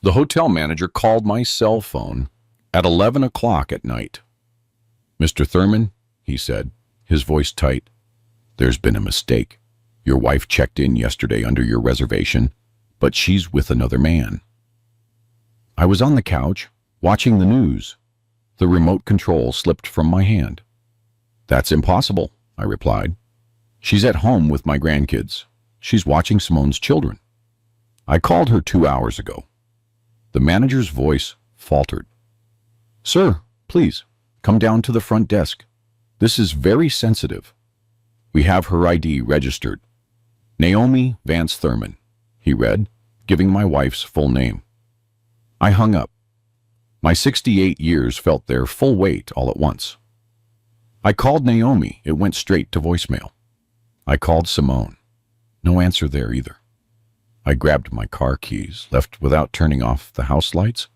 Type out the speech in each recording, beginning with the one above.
The hotel manager called my cell phone at 11 o'clock at night. "Mr. Thurman," he said, his voice tight, "there's been a mistake. Your wife checked in yesterday under your reservation, but she's with another man." I was on the couch, watching the news. The remote control slipped from my hand. "That's impossible," I replied. "She's at home with my grandkids. She's watching Simone's children. I called her 2 hours ago." The manager's voice faltered. "Sir, please, come down to the front desk. This is very sensitive. We have her ID registered. Naomi Vance Thurman," he read, giving my wife's full name. I hung up. My 68 years felt their full weight all at once. I called Naomi. It went straight to voicemail. I called Simone. No answer there either. I grabbed my car keys, left without turning off the house lights,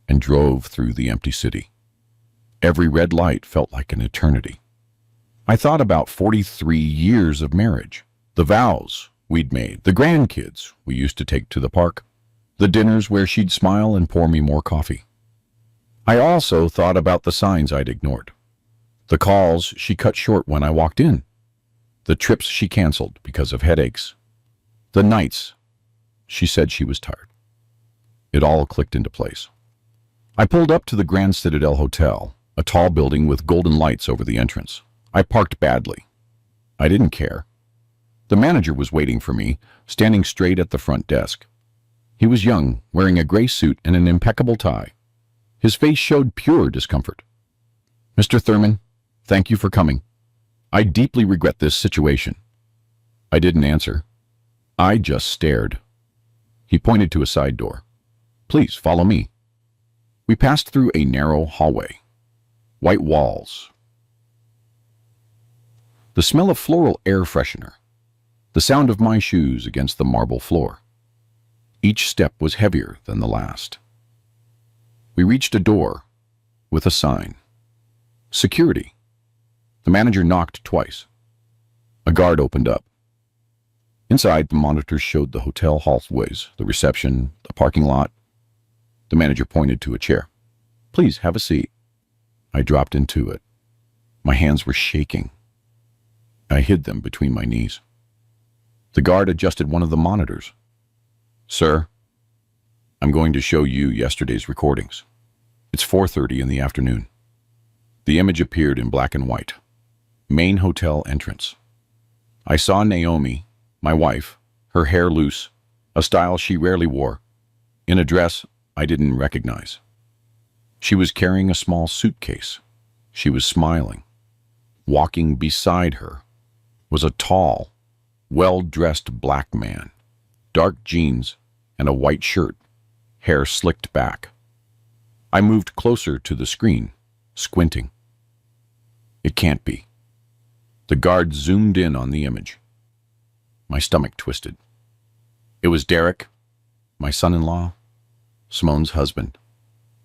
and drove through the empty city. Every red light felt like an eternity. I thought about 43 years of marriage, the vows we'd made, the grandkids we used to take to the park, the dinners where she'd smile and pour me more coffee. I also thought about the signs I'd ignored, the calls she cut short when I walked in, the trips she canceled because of headaches, the nights she said she was tired. It all clicked into place. I pulled up to the Grand Citadel Hotel, a tall building with golden lights over the entrance. I parked badly. I didn't care. The manager was waiting for me, standing straight at the front desk. He was young, wearing a gray suit and an impeccable tie. His face showed pure discomfort. "Mr. Thurman, thank you for coming. I deeply regret this situation." I didn't answer. I just stared. He pointed to a side door. "Please follow me." We passed through a narrow hallway. White walls. The smell of floral air freshener. The sound of my shoes against the marble floor. Each step was heavier than the last. We reached a door with a sign. "Security." The manager knocked twice. A guard opened up. Inside, the monitors showed the hotel hallways, the reception, the parking lot. The manager pointed to a chair. "Please have a seat." I dropped into it. My hands were shaking. I hid them between my knees. The guard adjusted one of the monitors. "Sir, I'm going to show you yesterday's recordings. It's 4:30 in the afternoon." The image appeared in black and white. Main hotel entrance. I saw Naomi, my wife, her hair loose, a style she rarely wore, in a dress I didn't recognize. She was carrying a small suitcase. She was smiling. Walking beside her was a tall, well-dressed black man, dark jeans and a white shirt, hair slicked back. I moved closer to the screen, squinting. It can't be. The guard zoomed in on the image. My stomach twisted. It was Derek, my son-in-law, Simone's husband,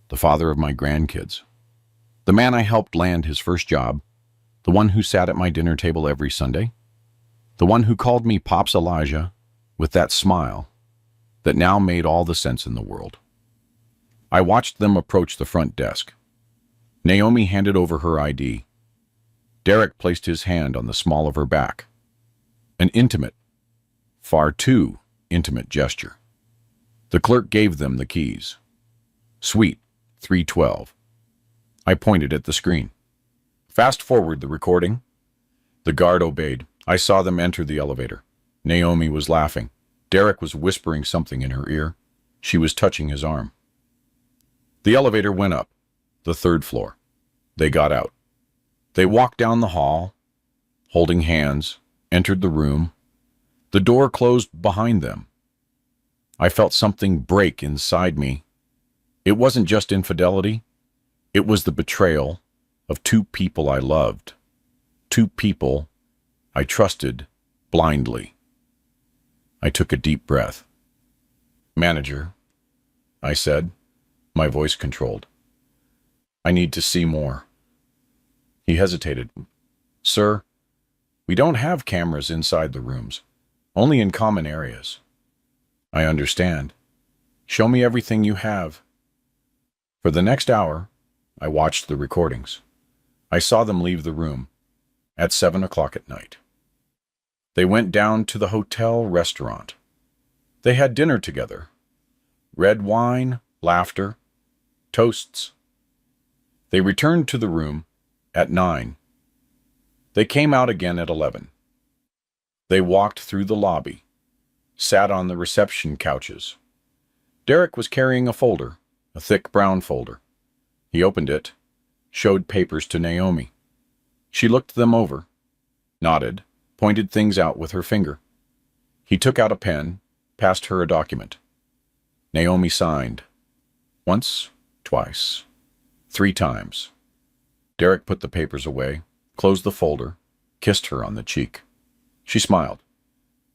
the father of my grandkids, the man I helped land his first job, the one who sat at my dinner table every Sunday, the one who called me Pops Elijah with that smile that now made all the sense in the world. I watched them approach the front desk. Naomi handed over her ID. Derek placed his hand on the small of her back. An intimate, far too intimate gesture. The clerk gave them the keys. "Suite 312. I pointed at the screen. "Fast forward the recording." The guard obeyed. I saw them enter the elevator. Naomi was laughing. Derek was whispering something in her ear. She was touching his arm. The elevator went up, the 3rd floor. They got out. They walked down the hall, holding hands, entered the room. The door closed behind them. I felt something break inside me. It wasn't just infidelity. It was the betrayal of two people I loved, two people I trusted blindly. I took a deep breath. "Manager," I said, my voice controlled. "I need to see more." He hesitated. "Sir, we don't have cameras inside the rooms, only in common areas." "I understand." Show me everything you have." For the next hour, I watched the recordings. I saw them leave the room at 7 o'clock at night. They went down to the hotel restaurant. They had dinner together. Red wine, laughter, toasts. They returned to the room at 9. They came out again at 11. They walked through the lobby, sat on the reception couches. Derek was carrying a folder, a thick brown folder. He opened it, showed papers to Naomi. She looked them over, nodded, pointed things out with her finger. He took out a pen, passed her a document. Naomi signed. Once, twice, 3 times. Derek put the papers away, closed the folder, kissed her on the cheek. She smiled.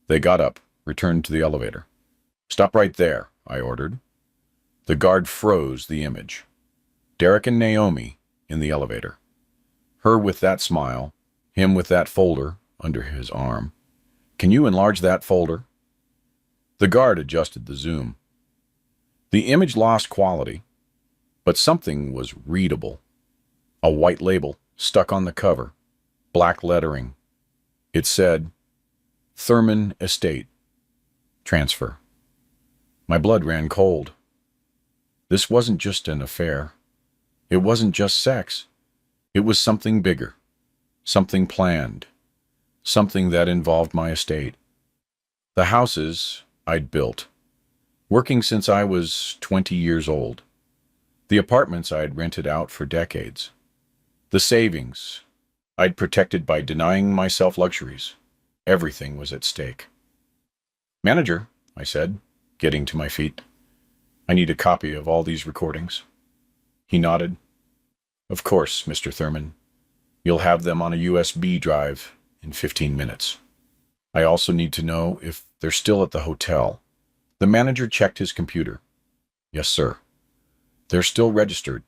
They got up, returned to the elevator. "Stop right there," I ordered. The guard froze the image. Derek and Naomi in the elevator. Her with that smile, him with that folder under his arm. "Can you enlarge that folder?" The guard adjusted the zoom. The image lost quality, but something was readable. A white label stuck on the cover, black lettering. It said, "Thurman Estate. Transfer." My blood ran cold. This wasn't just an affair. It wasn't just sex. It was something bigger, something planned, something that involved my estate. The houses I'd built, working since I was 20 years old. The apartments I'd rented out for decades. The savings I'd protected by denying myself luxuries. Everything was at stake. "Manager," I said, getting to my feet, "I need a copy of all these recordings." He nodded. "Of course, Mr. Thurman. You'll have them on a USB drive in 15 minutes. I also need to know if they're still at the hotel." The manager checked his computer. "Yes, sir. They're still registered.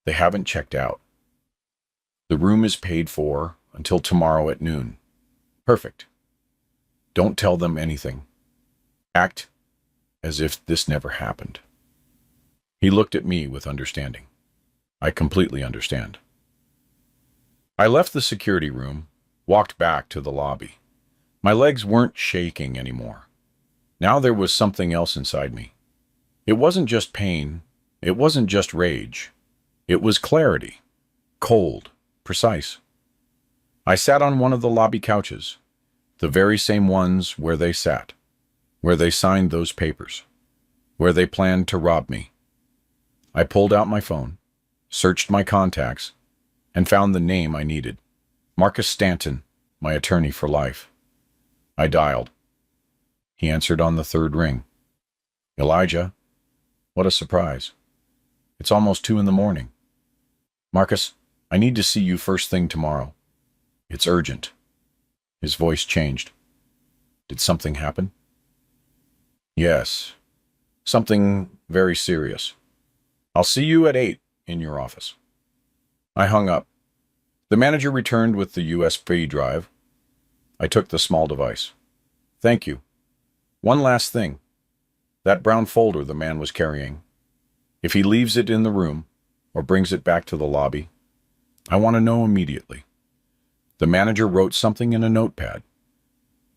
They haven't checked out. The room is paid for until tomorrow at noon." "Perfect. Don't tell them anything. Act as if this never happened." He looked at me with understanding. I completely understand. I left the security room, walked back to the lobby. My legs weren't shaking anymore. Now there was something else inside me. It wasn't just pain. It wasn't just rage. It was clarity. Cold. Precise. I sat on one of the lobby couches, the very same ones where they sat, where they signed those papers, where they planned to rob me. I pulled out my phone, searched my contacts, and found the name I needed. Marcus Stanton, my attorney for life. I dialed. He answered on the 3rd ring. "Elijah, what a surprise. It's almost 2 in the morning. Marcus, I need to see you first thing tomorrow. It's urgent." His voice changed. "Did something happen?" "Yes, something very serious. I'll see you at 8 in your office." I hung up. The manager returned with the USB drive. I took the small device. "Thank you. One last thing. That brown folder the man was carrying. If he leaves it in the room or brings it back to the lobby, I want to know immediately." The manager wrote something in a notepad.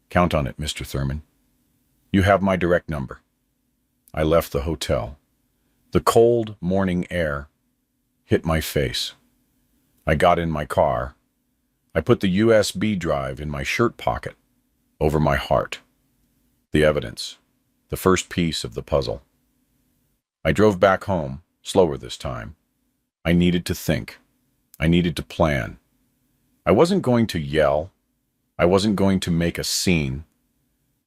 "Count on it, Mr. Thurman. You have my direct number." I left the hotel. The cold morning air hit my face. I got in my car. I put the USB drive in my shirt pocket, over my heart. The evidence, the first piece of the puzzle. I drove back home, slower this time. I needed to think. I needed to plan. I wasn't going to yell. I wasn't going to make a scene.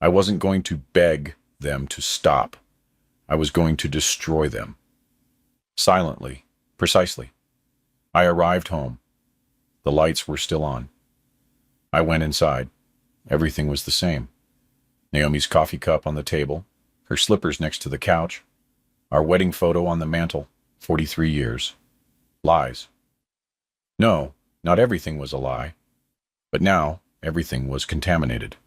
I wasn't going to beg them to stop. I was going to destroy them. Silently, precisely. I arrived home. The lights were still on. I went inside. Everything was the same. Naomi's coffee cup on the table, her slippers next to the couch, our wedding photo on the mantel, 43 years. Lies. No, not everything was a lie. But now, everything was contaminated.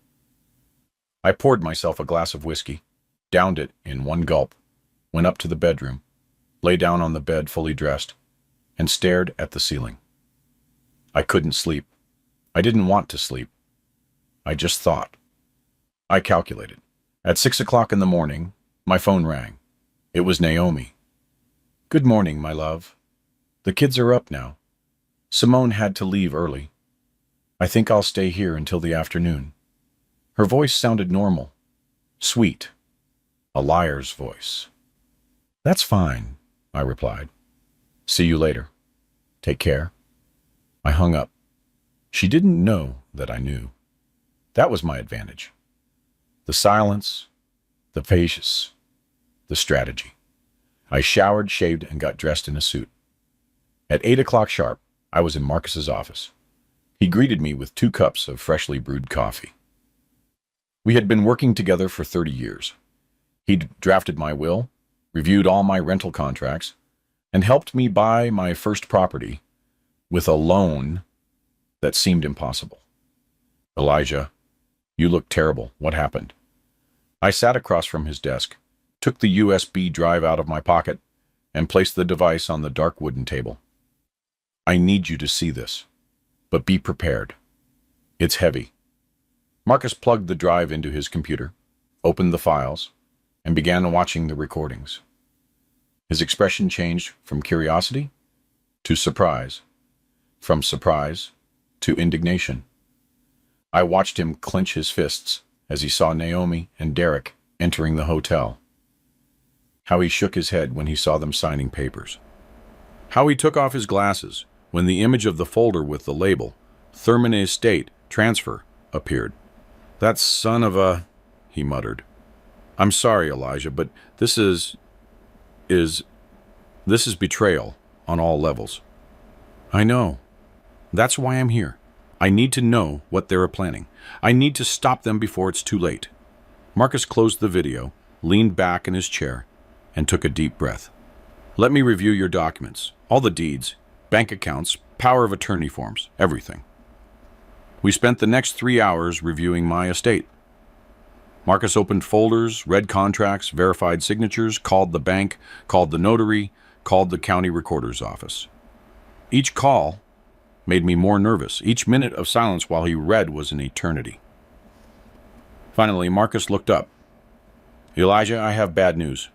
I poured myself a glass of whiskey, downed it in one gulp, went up to the bedroom, lay down on the bed fully dressed, and stared at the ceiling. I couldn't sleep. I didn't want to sleep. I just thought. I calculated. At 6 o'clock in the morning, my phone rang. It was Naomi. "Good morning, my love. The kids are up now. Simone had to leave early. I think I'll stay here until the afternoon." Her voice sounded normal, sweet, a liar's voice. "That's fine," I replied. "See you later. Take care." I hung up. She didn't know that I knew. That was my advantage. The silence, the patience, the strategy. I showered, shaved, and got dressed in a suit. At 8 o'clock sharp, I was in Marcus's office. He greeted me with 2 cups of freshly brewed coffee. We had been working together for 30 years. He'd drafted my will, reviewed all my rental contracts, and helped me buy my first property with a loan that seemed impossible. "Elijah, you look terrible. What happened?" I sat across from his desk, took the USB drive out of my pocket, and placed the device on the dark wooden table. "I need you to see this, but be prepared. It's heavy." Marcus plugged the drive into his computer, opened the files, and began watching the recordings. His expression changed from curiosity to surprise, from surprise to indignation. I watched him clench his fists as he saw Naomi and Derek entering the hotel. How he shook his head when he saw them signing papers. How he took off his glasses when the image of the folder with the label, Thurman Estate Transfer, appeared. "That son of a," he muttered. "I'm sorry, Elijah, but this is betrayal on all levels." "I know. That's why I'm here. I need to know what they're planning. I need to stop them before it's too late." Marcus closed the video, leaned back in his chair, and took a deep breath. "Let me review your documents, all the deeds, bank accounts, power of attorney forms, everything." We spent the next 3 hours reviewing my estate. Marcus opened folders, read contracts, verified signatures, called the bank, called the notary, called the county recorder's office. Each call made me more nervous. Each minute of silence while he read was an eternity. Finally, Marcus looked up. "Elijah, I have bad news.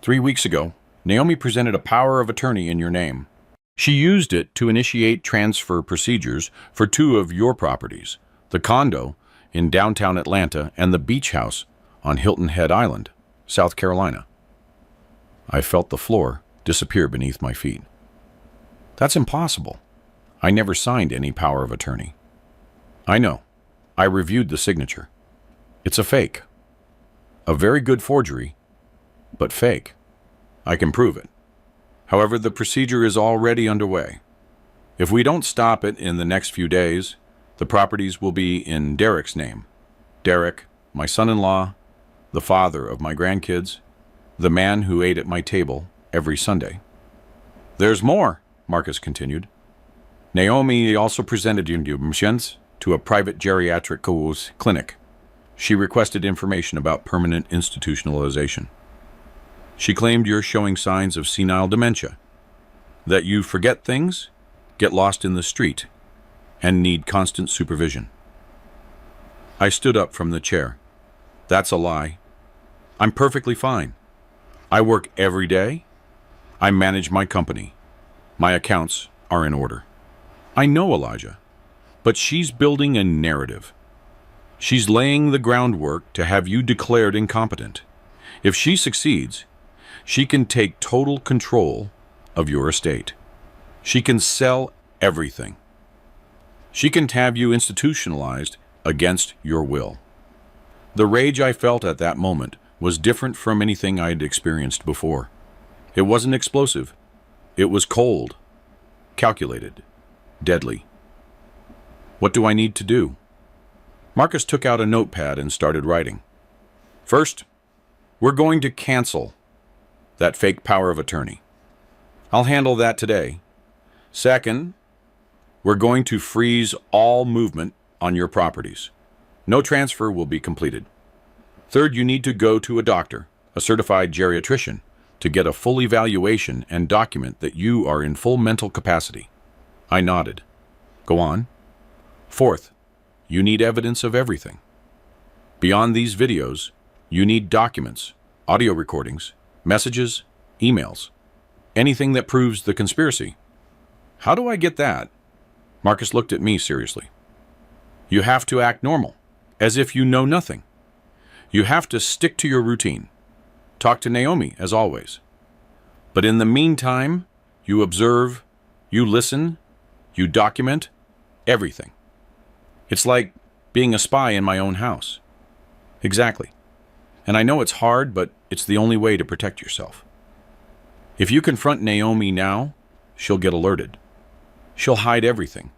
3 weeks ago, Naomi presented a power of attorney in your name. She used it to initiate transfer procedures for 2 of your properties, the condo in downtown Atlanta and the beach house on Hilton Head Island, South Carolina." I felt the floor disappear beneath my feet. "That's impossible. I never signed any power of attorney." "I know. I reviewed the signature. It's a fake. A very good forgery, but fake. I can prove it. However, the procedure is already underway. If we don't stop it in the next few days, the properties will be in Derek's name. Derek, my son-in-law, the father of my grandkids, the man who ate at my table every Sunday." "There's more," Marcus continued. "Naomi also presented donations to a private geriatric clinic. She requested information about permanent institutionalization. She claimed you're showing signs of senile dementia, that you forget things, get lost in the street, and need constant supervision." I stood up from the chair. "That's a lie. I'm perfectly fine. I work every day. I manage my company. My accounts are in order." "I know, Elijah, but she's building a narrative. She's laying the groundwork to have you declared incompetent. If she succeeds, she can take total control of your estate. She can sell everything. She can have you institutionalized against your will." The rage I felt at that moment was different from anything I had experienced before. It wasn't explosive. It was cold, calculated, deadly. "What do I need to do?" Marcus took out a notepad and started writing. "First, we're going to cancel that fake power of attorney. I'll handle that today. Second, we're going to freeze all movement on your properties. No transfer will be completed. Third, you need to go to a doctor, a certified geriatrician, to get a full evaluation and document that you are in full mental capacity. I nodded. Go on. Fourth, you need evidence of everything. Beyond these videos, you need documents, audio recordings, messages, emails, anything that proves the conspiracy. How do I get that? Marcus looked at me seriously. You have to act normal, as if you know nothing. You have to stick to your routine. Talk to Naomi, as always. But in the meantime, you observe, you listen, you document everything. It's like being a spy in my own house. Exactly. And I know it's hard, but it's the only way to protect yourself. If you confront Naomi now, she'll get alerted. She'll hide everything.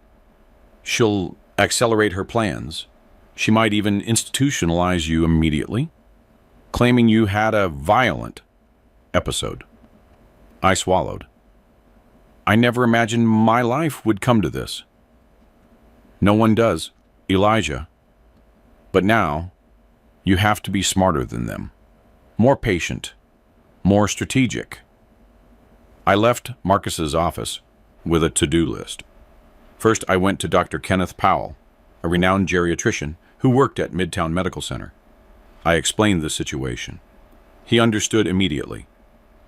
She'll accelerate her plans. She might even institutionalize you immediately, claiming you had a violent episode. I swallowed. I never imagined my life would come to this. No one does, Elijah. But now, you have to be smarter than them, more patient, more strategic. I left Marcus's office with a to-do list. First, I went to Dr. Kenneth Powell, a renowned geriatrician who worked at Midtown Medical Center. I explained the situation. He understood immediately.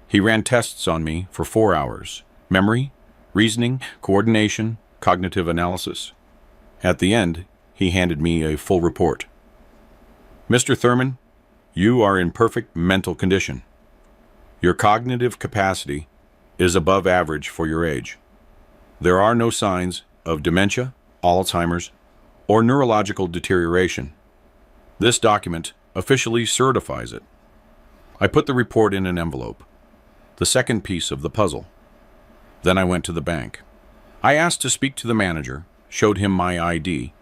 He ran tests on me for 4 hours: memory, reasoning, coordination, cognitive analysis. At the end, he handed me a full report. Mr. Thurman, you are in perfect mental condition. Your cognitive capacity is above average for your age. There are no signs of dementia, Alzheimer's, or neurological deterioration. This document officially certifies it. I put the report in an envelope, the second piece of the puzzle. Then I went to the bank. I asked to speak to the manager, showed him my ID,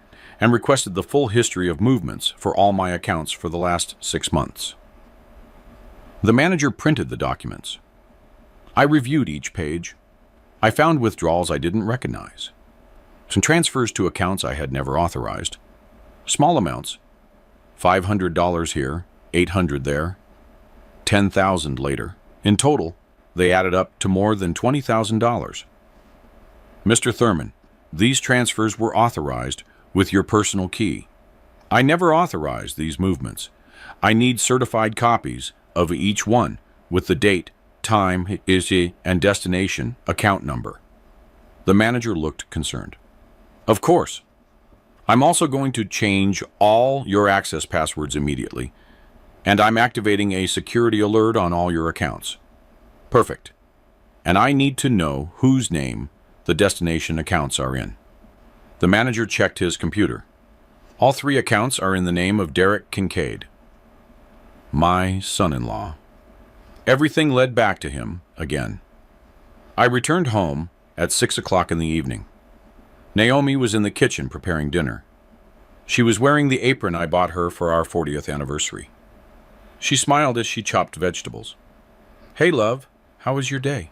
and requested the full history of movements for all my accounts for the last 6 months. The manager printed the documents. I reviewed each page. I found withdrawals I didn't recognize. Some transfers to accounts I had never authorized. Small amounts. $500 here, $800 there, $10,000 later. In total, they added up to more than $20,000. Mr. Thurman, these transfers were authorized with your personal key. I never authorized these movements. I need certified copies of each one with the date, time, and destination, account number. The manager looked concerned. Of course. I'm also going to change all your access passwords immediately, and I'm activating a security alert on all your accounts. Perfect. And I need to know whose name the destination accounts are in. The manager checked his computer. All 3 accounts are in the name of Derek Kincaid, my son-in-law. Everything led back to him again. I returned home at 6 o'clock in the evening. Naomi was in the kitchen preparing dinner. She was wearing the apron I bought her for our 40th anniversary. She smiled as she chopped vegetables. Hey, love, how was your day?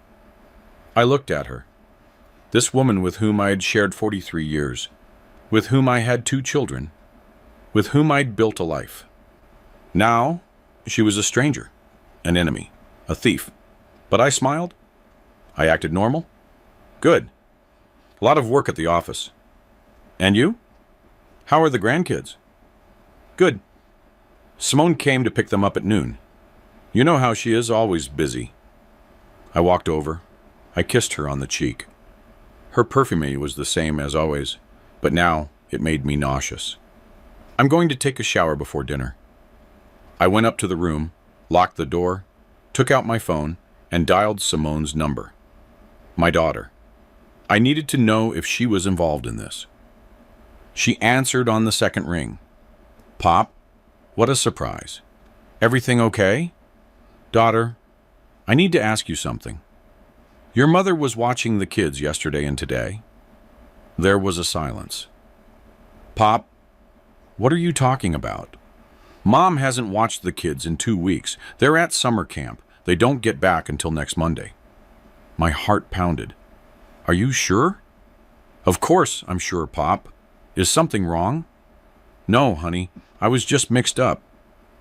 I looked at her. This woman with whom I had shared 43 years, with whom I had 2 children, with whom I'd built a life. Now, she was a stranger, an enemy, a thief. But I smiled. I acted normal. Good. A lot of work at the office. And you? How are the grandkids? Good. Simone came to pick them up at noon. You know how she is, always busy. I walked over. I kissed her on the cheek. Her perfume was the same as always, but now it made me nauseous. I'm going to take a shower before dinner. I went up to the room, locked the door, took out my phone, and dialed Simone's number. My daughter. I needed to know if she was involved in this. She answered on the second ring. Pop, what a surprise. Everything okay? Daughter, I need to ask you something. Your mother was watching the kids yesterday and today. There was a silence. Pop, what are you talking about? Mom hasn't watched the kids in 2 weeks. They're at summer camp. They don't get back until next Monday. My heart pounded. Are you sure? Of course I'm sure, Pop. Is something wrong? No, honey. I was just mixed up.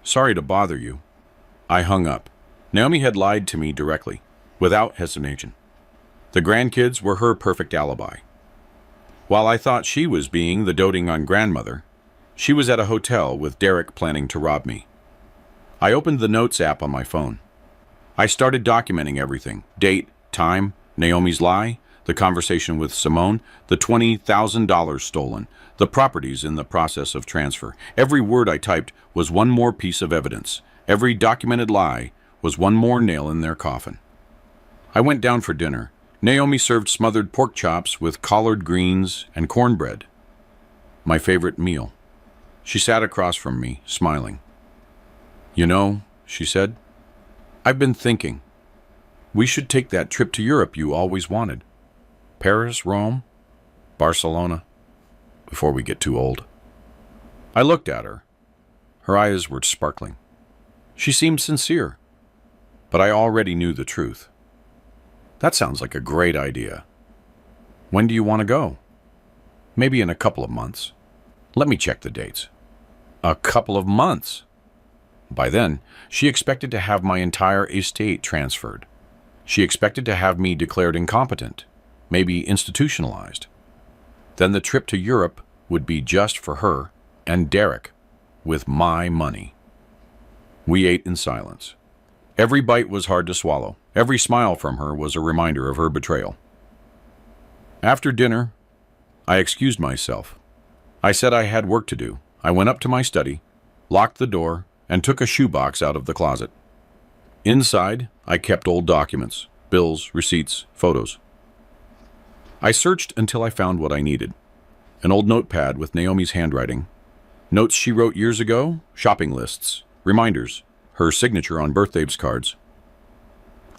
Sorry to bother you. I hung up. Naomi had lied to me directly, without hesitation. The grandkids were her perfect alibi. While I thought she was being the doting-on grandmother, she was at a hotel with Derek planning to rob me. I opened the Notes app on my phone. I started documenting everything: date, time, Naomi's lie, the conversation with Simone, the $20,000 stolen, the properties in the process of transfer. Every word I typed was one more piece of evidence. Every documented lie was one more nail in their coffin. I went down for dinner. Naomi served smothered pork chops with collard greens and cornbread, my favorite meal. She sat across from me, smiling. "You know," she said, "I've been thinking. We should take that trip to Europe you always wanted. Paris, Rome, Barcelona, before we get too old." I looked at her. Her eyes were sparkling. She seemed sincere, but I already knew the truth. "That sounds like a great idea. When do you want to go?" "Maybe in a couple of months. Let me check the dates." A couple of months? By then, she expected to have my entire estate transferred. She expected to have me declared incompetent, maybe institutionalized. Then the trip to Europe would be just for her and Derek, with my money. We ate in silence. Every bite was hard to swallow. Every smile from her was a reminder of her betrayal. After dinner, I excused myself. I said I had work to do. I went up to my study, locked the door, and took a shoebox out of the closet. Inside, I kept old documents, bills, receipts, photos. I searched until I found what I needed. An old notepad with Naomi's handwriting, notes she wrote years ago, shopping lists, reminders, her signature on birthdays cards.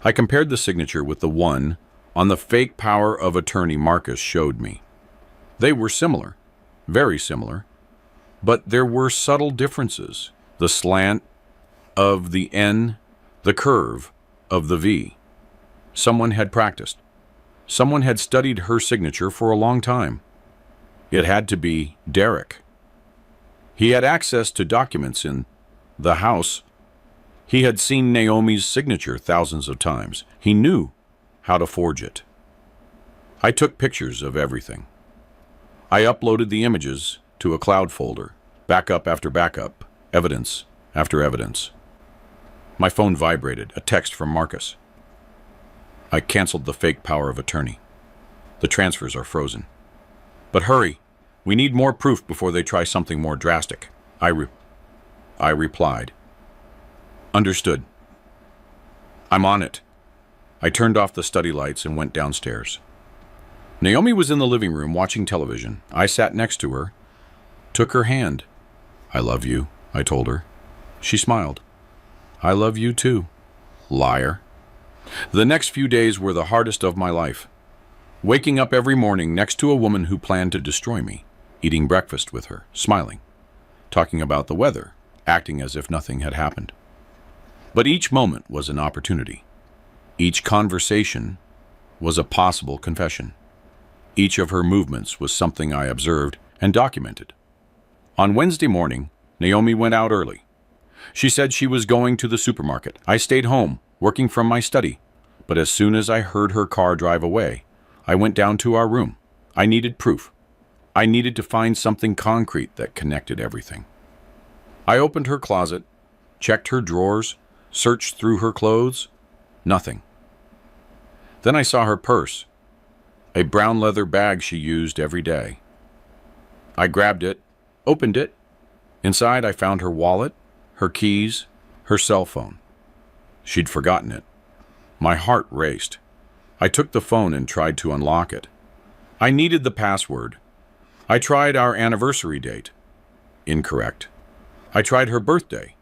I compared the signature with the one on the fake power of attorney Marcus showed me. They were similar, very similar, but there were subtle differences. The slant of the N, the curve of the V. Someone had practiced. Someone had studied her signature for a long time. It had to be Derek. He had access to documents in the house. He had seen Naomi's signature thousands of times. He knew how to forge it. I took pictures of everything. I uploaded the images to a cloud folder, backup after backup, evidence after evidence. My phone vibrated, a text from Marcus. "I canceled the fake power of attorney. The transfers are frozen. But hurry, we need more proof before they try something more drastic." I replied. "Understood. I'm on it." I turned off the study lights and went downstairs. Naomi was in the living room watching television. I sat next to her, took her hand. "I love you," I told her. She smiled. "I love you too, liar." The next few days were the hardest of my life. Waking up every morning next to a woman who planned to destroy me, eating breakfast with her, smiling, talking about the weather, acting as if nothing had happened. But each moment was an opportunity. Each conversation was a possible confession. Each of her movements was something I observed and documented. On Wednesday morning, Naomi went out early. She said she was going to the supermarket. I stayed home, working from my study. But as soon as I heard her car drive away, I went down to our room. I needed proof. I needed to find something concrete that connected everything. I opened her closet, checked her drawers, searched through her clothes. Nothing. Then I saw her purse, a brown leather bag she used every day. I grabbed it, opened it. Inside, I found her wallet, her keys, her cell phone. She'd forgotten it. My heart raced. I took the phone and tried to unlock it. I needed the password. I tried our anniversary date. Incorrect. I tried her birthday.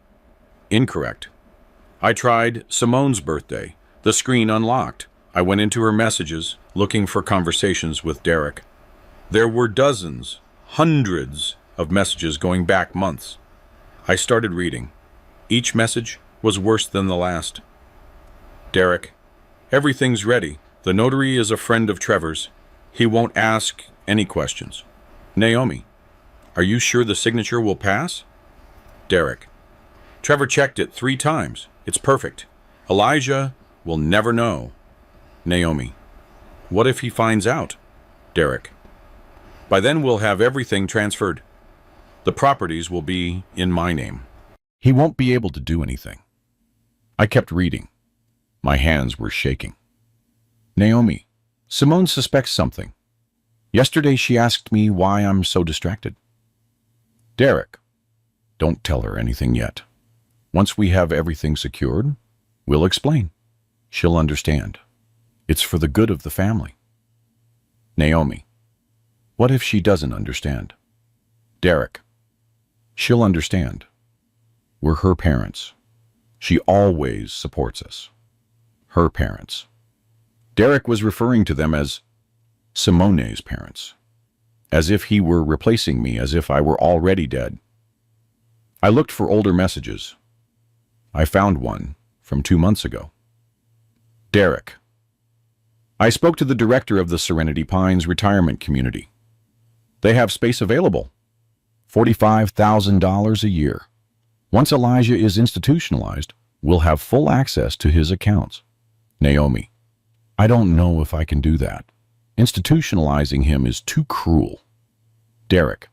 Incorrect. I tried Simone's birthday. The screen unlocked. I went into her messages, looking for conversations with Derek. There were dozens, hundreds of messages going back months. I started reading. Each message was worse than the last. "Derek, everything's ready. The notary is a friend of Trevor's. He won't ask any questions." "Naomi, are you sure the signature will pass?" "Derek, Trevor checked it 3 times. It's perfect. Elijah will never know. Naomi. What if he finds out? Derek. By then we'll have everything transferred. The properties will be in my name. He won't be able to do anything. I kept reading. My hands were shaking. Naomi. Simone suspects something. Yesterday she asked me why I'm so distracted. Derek. Don't tell her anything yet. Once we have everything secured, we'll explain. She'll understand. It's for the good of the family. Naomi. What if she doesn't understand? Derek. She'll understand. We're her parents. She always supports us. Her parents. Derek was referring to them as Simone's parents, as if he were replacing me, as if I were already dead. I looked for older messages. I found one from 2 months ago. Derek. I spoke to the director of the Serenity Pines retirement community. They have space available. $45,000 a year. Once Elijah is institutionalized, we'll have full access to his accounts. Naomi. I don't know if I can do that. Institutionalizing him is too cruel. Derek.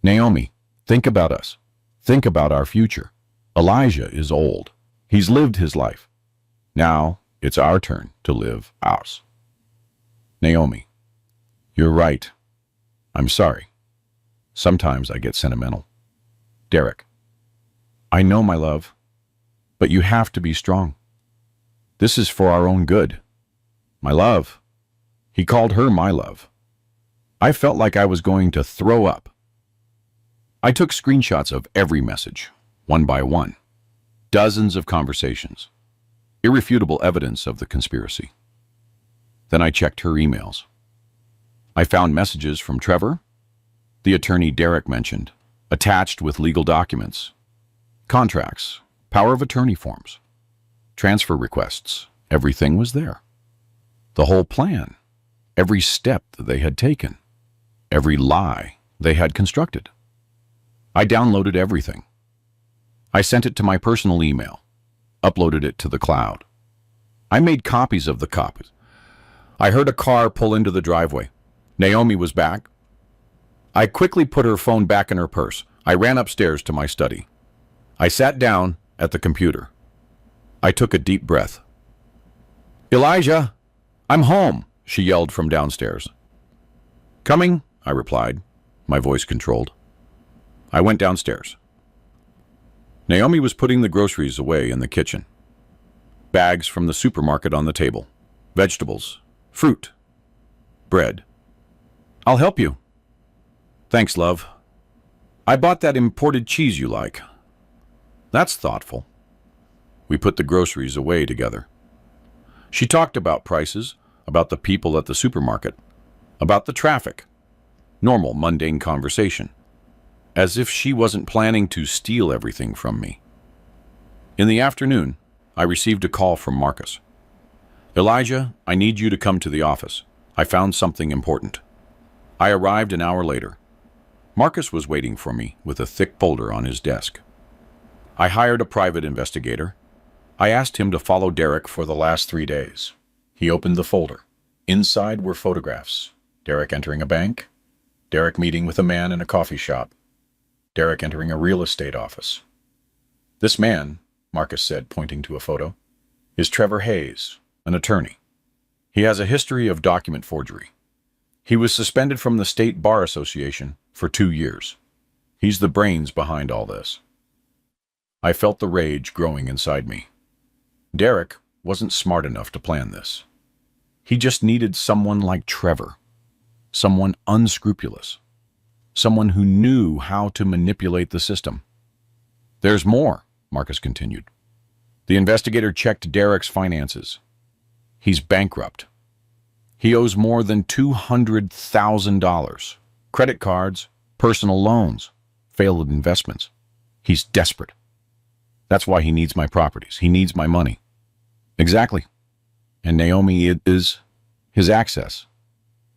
Naomi, think about us. Think about our future. Elijah is old. He's lived his life. Now it's our turn to live ours. Naomi. You're right. I'm sorry. Sometimes I get sentimental. Derek. I know, my love, but you have to be strong. This is for our own good. My love. He called her my love. I felt like I was going to throw up. I took screenshots of every message, one by one. Dozens of conversations. Irrefutable evidence of the conspiracy. Then I checked her emails. I found messages from Trevor, the attorney Derek mentioned, attached with legal documents, contracts, power of attorney forms, transfer requests. Everything was there. The whole plan, every step that they had taken, every lie they had constructed. I downloaded everything. I sent it to my personal email, uploaded it to the cloud. I made copies of the copies. I heard a car pull into the driveway. Naomi was back. I quickly put her phone back in her purse. I ran upstairs to my study. I sat down at the computer. I took a deep breath. Elijah, I'm home, she yelled from downstairs. Coming, I replied, my voice controlled. I went downstairs. Naomi was putting the groceries away in the kitchen. Bags from the supermarket on the table. Vegetables, fruit, bread. I'll help you. Thanks, love. I bought that imported cheese you like. That's thoughtful. We put the groceries away together. She talked about prices, about the people at the supermarket, about the traffic. Normal, mundane conversation. As if she wasn't planning to steal everything from me. In the afternoon, I received a call from Marcus. Elijah, I need you to come to the office. I found something important. I arrived an hour later. Marcus was waiting for me with a thick folder on his desk. I hired a private investigator. I asked him to follow Derek for the last 3 days. He opened the folder. Inside were photographs. Derek entering a bank. Derek meeting with a man in a coffee shop. Derek entering a real estate office. This man, Marcus said, pointing to a photo, is Trevor Hayes, an attorney. He has a history of document forgery. He was suspended from the State Bar Association for 2 years. He's the brains behind all this. I felt the rage growing inside me. Derek wasn't smart enough to plan this. He just needed someone like Trevor, someone unscrupulous, someone who knew how to manipulate the system. There's more, Marcus continued. The investigator checked Derek's finances. He's bankrupt. He owes more than $200,000. Credit cards, personal loans, failed investments. He's desperate. That's why he needs my properties. He needs my money. Exactly. And Naomi is his access.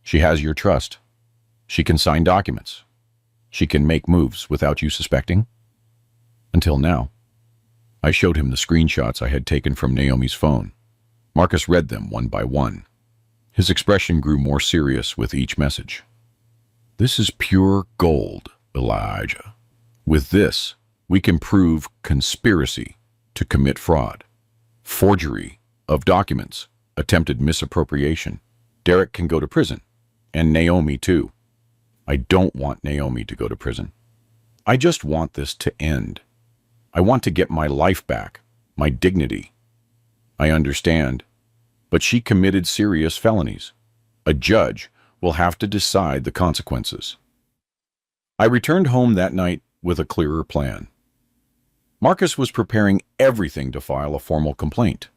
She has your trust. She can sign documents. She can make moves without you suspecting. Until now. I showed him the screenshots I had taken from Naomi's phone. Marcus read them one by one. His expression grew more serious with each message. This is pure gold, Elijah. With this, we can prove conspiracy to commit fraud, forgery of documents, attempted misappropriation. Derek can go to prison, and Naomi too. I don't want Naomi to go to prison. I just want this to end. I want to get my life back, my dignity. I understand, but she committed serious felonies. A judge will have to decide the consequences. I returned home that night with a clearer plan. Marcus was preparing everything to file a formal complaint,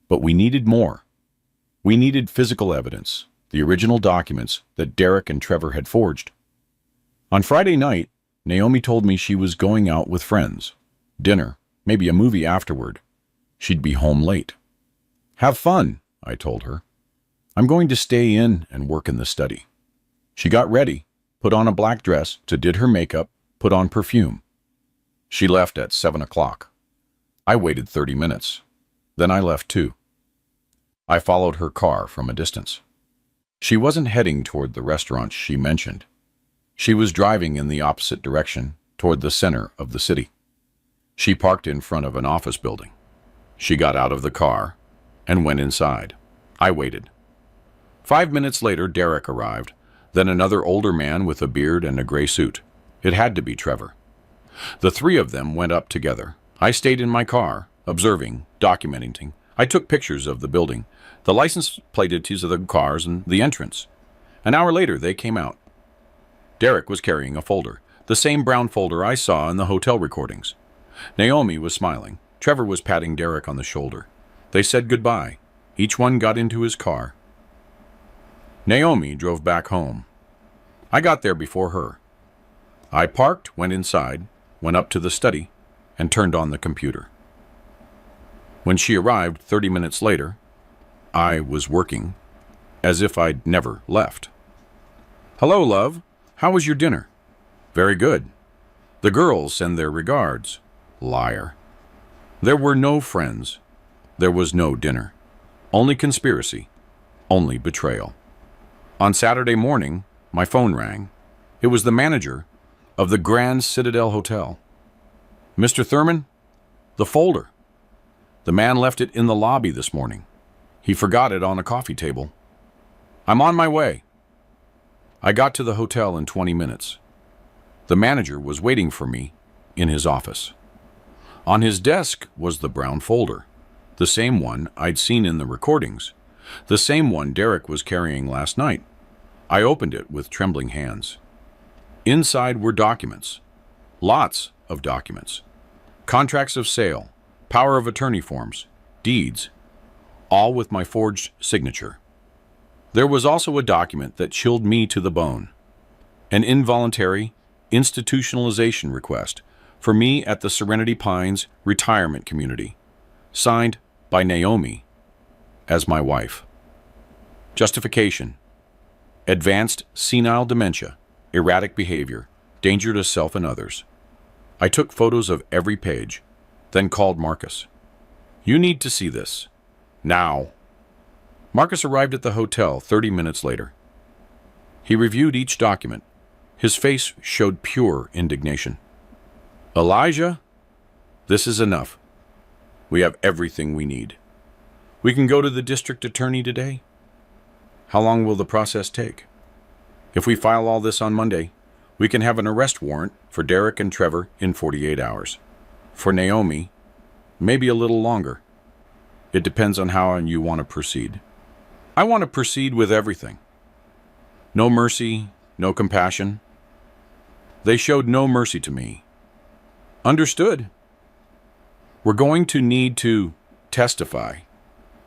but we needed more. We needed physical evidence, the original documents that Derek and Trevor had forged. On Friday night, Naomi told me she was going out with friends. Dinner, maybe a movie afterward. She'd be home late. Have fun, I told her. I'm going to stay in and work in the study. She got ready, put on a black dress, did her makeup, put on perfume. She left at 7 o'clock. I waited 30 minutes. Then I left too. I followed her car from a distance. She wasn't heading toward the restaurant she mentioned. She was driving in the opposite direction, toward the center of the city. She parked in front of an office building. She got out of the car and went inside. I waited. 5 minutes later, Derek arrived, then another older man with a beard and a gray suit. It had to be Trevor. The three of them went up together. I stayed in my car, observing, documenting. I took pictures of the building, the license plates of the cars, and the entrance. An hour later, they came out. Derek was carrying a folder, the same brown folder I saw in the hotel recordings. Naomi was smiling. Trevor was patting Derek on the shoulder. They said goodbye. Each one got into his car. Naomi drove back home. I got there before her. I parked, went inside, went up to the study, and turned on the computer. When she arrived 30 minutes later, I was working as if I'd never left. Hello, love. How was your dinner? Very good. The girls send their regards. Liar. There were no friends. There was no dinner. Only conspiracy. Only betrayal. On Saturday morning, my phone rang. It was the manager of the Grand Citadel Hotel. Mr. Thurman, the folder. The man left it in the lobby this morning. He forgot it on a coffee table. I'm on my way. I got to the hotel in 20 minutes. The manager was waiting for me in his office. On his desk was the brown folder, the same one I'd seen in the recordings, the same one Derek was carrying last night. I opened it with trembling hands. Inside were documents, lots of documents, contracts of sale, power of attorney forms, deeds, all with my forged signature. There was also a document that chilled me to the bone, an involuntary institutionalization request for me at the Serenity Pines retirement community, signed by Naomi as my wife. Justification: advanced senile dementia, erratic behavior, danger to self and others. I took photos of every page, then called Marcus. You need to see this. Now. Marcus arrived at the hotel 30 minutes later. He reviewed each document. His face showed pure indignation. Elijah, this is enough. We have everything we need. We can go to the district attorney today. How long will the process take? If we file all this on Monday, we can have an arrest warrant for Derek and Trevor in 48 hours. For Naomi, maybe a little longer. It depends on how you want to proceed. I want to proceed with everything. No mercy, no compassion. They showed no mercy to me. Understood. We're going to need to testify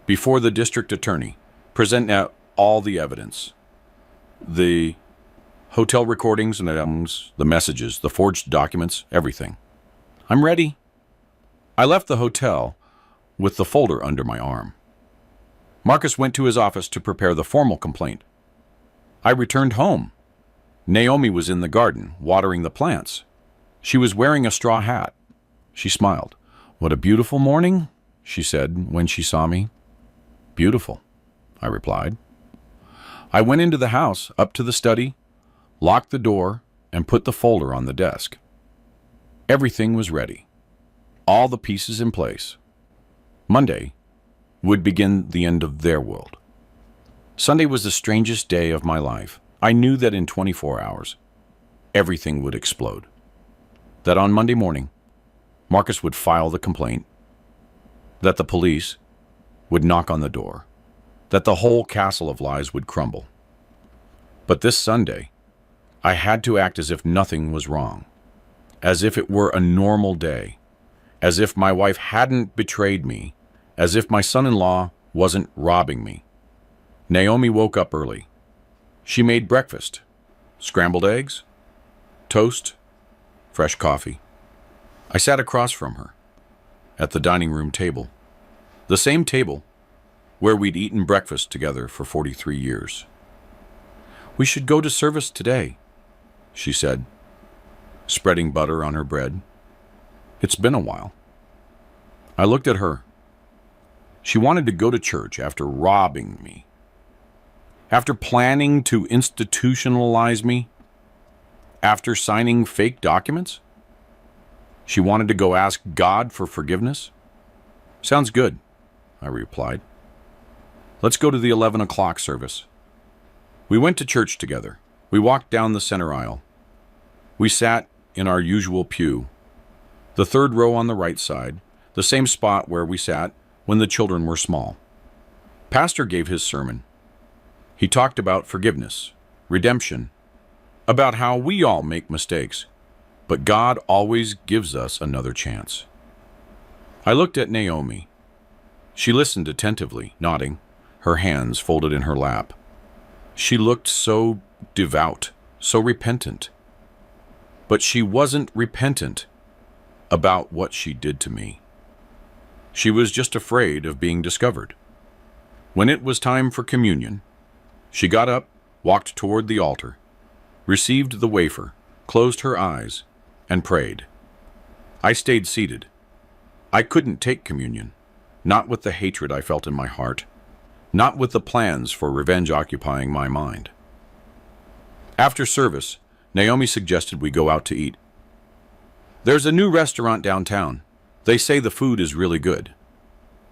before the district attorney, present all the evidence. The hotel recordings and the messages, the forged documents, everything. I'm ready. I left the hotel with the folder under my arm. Marcus went to his office to prepare the formal complaint. I returned home. Naomi was in the garden, watering the plants. She was wearing a straw hat. She smiled. "What a beautiful morning," she said when she saw me. "Beautiful," I replied. I went into the house, up to the study, locked the door, and put the folder on the desk. Everything was ready, all the pieces in place. Monday would begin the end of their world. Sunday was the strangest day of my life. I knew that in 24 hours, everything would explode. That on Monday morning, Marcus would file the complaint, that the police would knock on the door, that the whole castle of lies would crumble. But this Sunday, I had to act as if nothing was wrong, as if it were a normal day, as if my wife hadn't betrayed me, as if my son-in-law wasn't robbing me. Naomi woke up early. She made breakfast, scrambled eggs, toast, fresh coffee. I sat across from her at the dining room table, the same table where we'd eaten breakfast together for 43 years. "We should go to service today," she said, spreading butter on her bread. "It's been a while." I looked at her. She wanted to go to church after robbing me, after planning to institutionalize me, after signing fake documents. She wanted to go ask God for forgiveness. "Sounds good," I replied. "Let's go to the 11 o'clock service." We went to church together. We walked down the center aisle. We sat in our usual pew, the third row on the right side, the same spot where we sat when the children were small. Pastor gave his sermon. He talked about forgiveness, redemption, about how we all make mistakes, but God always gives us another chance. I looked at Naomi. She listened attentively, nodding, her hands folded in her lap. She looked so devout, so repentant. But she wasn't repentant about what she did to me. She was just afraid of being discovered. When it was time for communion, she got up, walked toward the altar, received the wafer, closed her eyes, and prayed. I stayed seated. I couldn't take communion, not with the hatred I felt in my heart, not with the plans for revenge occupying my mind. After service, Naomi suggested we go out to eat. "There's a new restaurant downtown. They say the food is really good."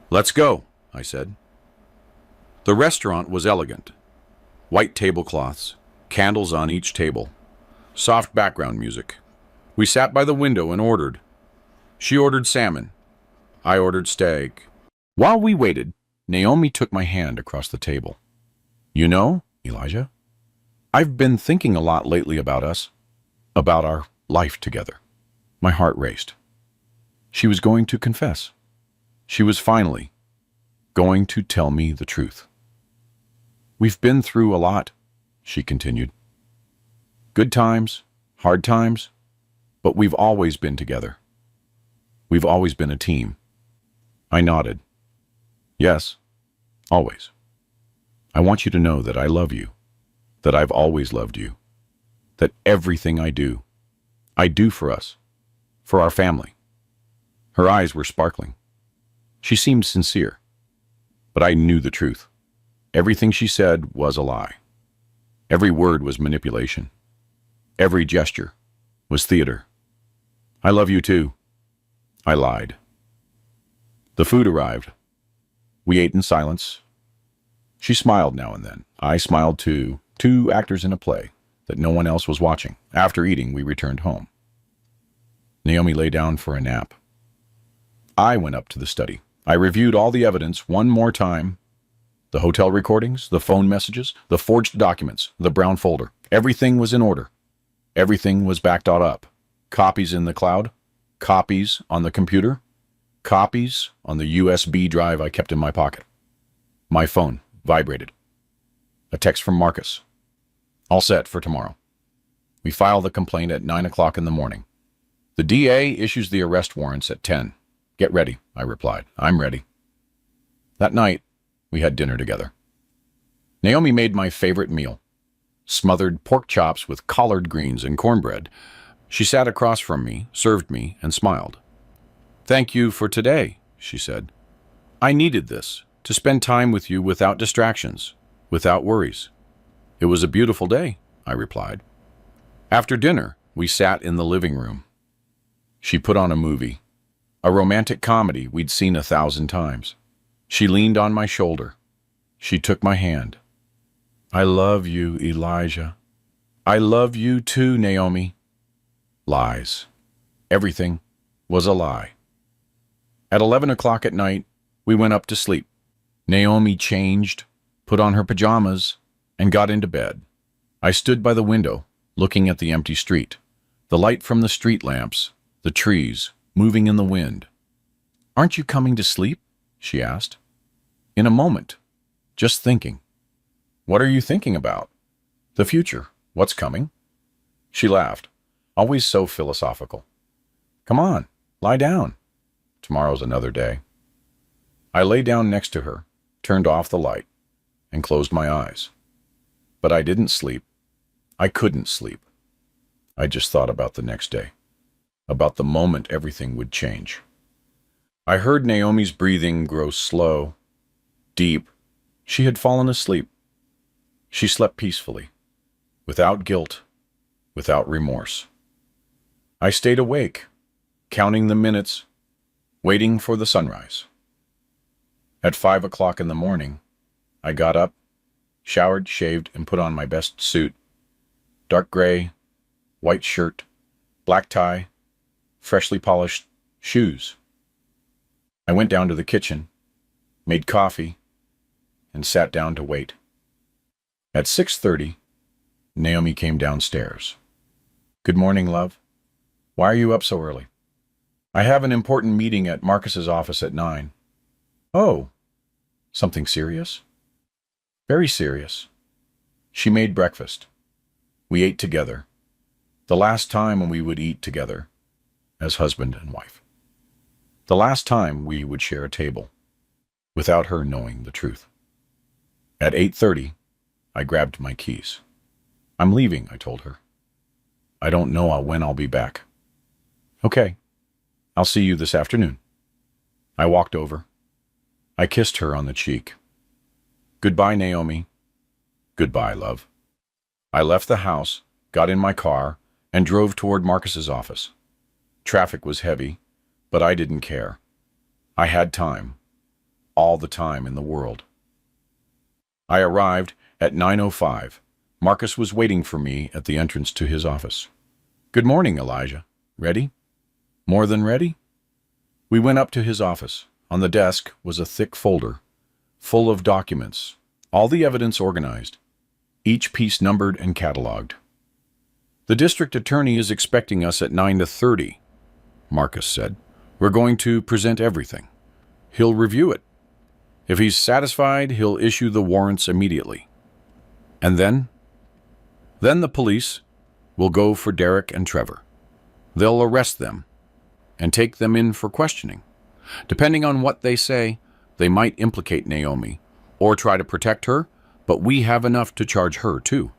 "Let's go," I said. The restaurant was elegant. White tablecloths, candles on each table, soft background music. We sat by the window and ordered. She ordered salmon. I ordered steak. While we waited, Naomi took my hand across the table. "You know, Elijah, I've been thinking a lot lately about us, about our life together." My heart raced. She was going to confess. She was finally going to tell me the truth. "We've been through a lot," she continued. "Good times, hard times, but we've always been together. We've always been a team." I nodded. "Yes, always. I want you to know that I love you, that I've always loved you, that everything I do for us, for our family." Her eyes were sparkling. She seemed sincere, but I knew the truth. Everything she said was a lie. Every word was manipulation. Every gesture was theater. "I love you too." I lied. The food arrived. We ate in silence. She smiled now and then. I smiled too. Two actors in a play that no one else was watching. After eating, we returned home. Naomi lay down for a nap. I went up to the study. I reviewed all the evidence one more time. The hotel recordings, the phone messages, the forged documents, the brown folder. Everything was in order. Everything was backed up. Copies in the cloud, copies on the computer, copies on the USB drive I kept in my pocket. My phone vibrated. A text from Marcus. "All set for tomorrow. We file the complaint at 9 o'clock in the morning. The DA issues the arrest warrants at 10. Get ready," I replied. "I'm ready." That night, we had dinner together. Naomi made my favorite meal, smothered pork chops with collard greens and cornbread. She sat across from me, served me, and smiled. Thank you for today, she said. I needed this, to spend time with you without distractions, without worries. It was a beautiful day, I replied. After dinner, we sat in the living room. She put on a movie, a romantic comedy we'd seen 1,000 times. She leaned on my shoulder. She took my hand. I love you, Elijah. I love you too, Naomi. Lies. Everything was a lie. At 11 o'clock at night, we went up to sleep. Naomi changed, put on her pajamas, and got into bed. I stood by the window, looking at the empty street, the light from the street lamps, the trees, moving in the wind. Aren't you coming to sleep? She asked. In a moment. Just thinking. What are you thinking about? The future. What's coming? She laughed, always so philosophical. Come on, lie down. Tomorrow's another day. I lay down next to her, turned off the light, and closed my eyes. But I didn't sleep. I couldn't sleep. I just thought about the next day, about the moment everything would change. I heard Naomi's breathing grow slow, deep. She had fallen asleep. She slept peacefully, without guilt, without remorse. I stayed awake, counting the minutes, waiting for the sunrise. At 5 o'clock in the morning, I got up, showered, shaved, and put on my best suit. Dark gray, white shirt, black tie, freshly polished shoes. I went down to the kitchen, made coffee, and sat down to wait. At 6:30, Naomi came downstairs. Good morning, love. Why are you up so early? I have an important meeting at Marcus's office at 9. Oh, something serious? Very serious. She made breakfast. We ate together. The last time when we would eat together, as husband and wife. The last time we would share a table, without her knowing the truth. At 8:30, I grabbed my keys. I'm leaving, I told her. I don't know when I'll be back. Okay, I'll see you this afternoon. I walked over. I kissed her on the cheek. Goodbye, Naomi. Goodbye, love. I left the house, got in my car, and drove toward Marcus's office. Traffic was heavy, but I didn't care. I had time. All the time in the world. I arrived at 9:05. Marcus was waiting for me at the entrance to his office. Good morning, Elijah. Ready? More than ready? We went up to his office. On the desk was a thick folder, full of documents, all the evidence organized, each piece numbered and cataloged. The district attorney is expecting us at 9:30, Marcus said. We're going to present everything. He'll review it. If he's satisfied, he'll issue the warrants immediately. And then the police will go for Derek and Trevor. They'll arrest them and take them in for questioning. Depending on what they say, they might implicate Naomi or try to protect her, but we have enough to charge her too.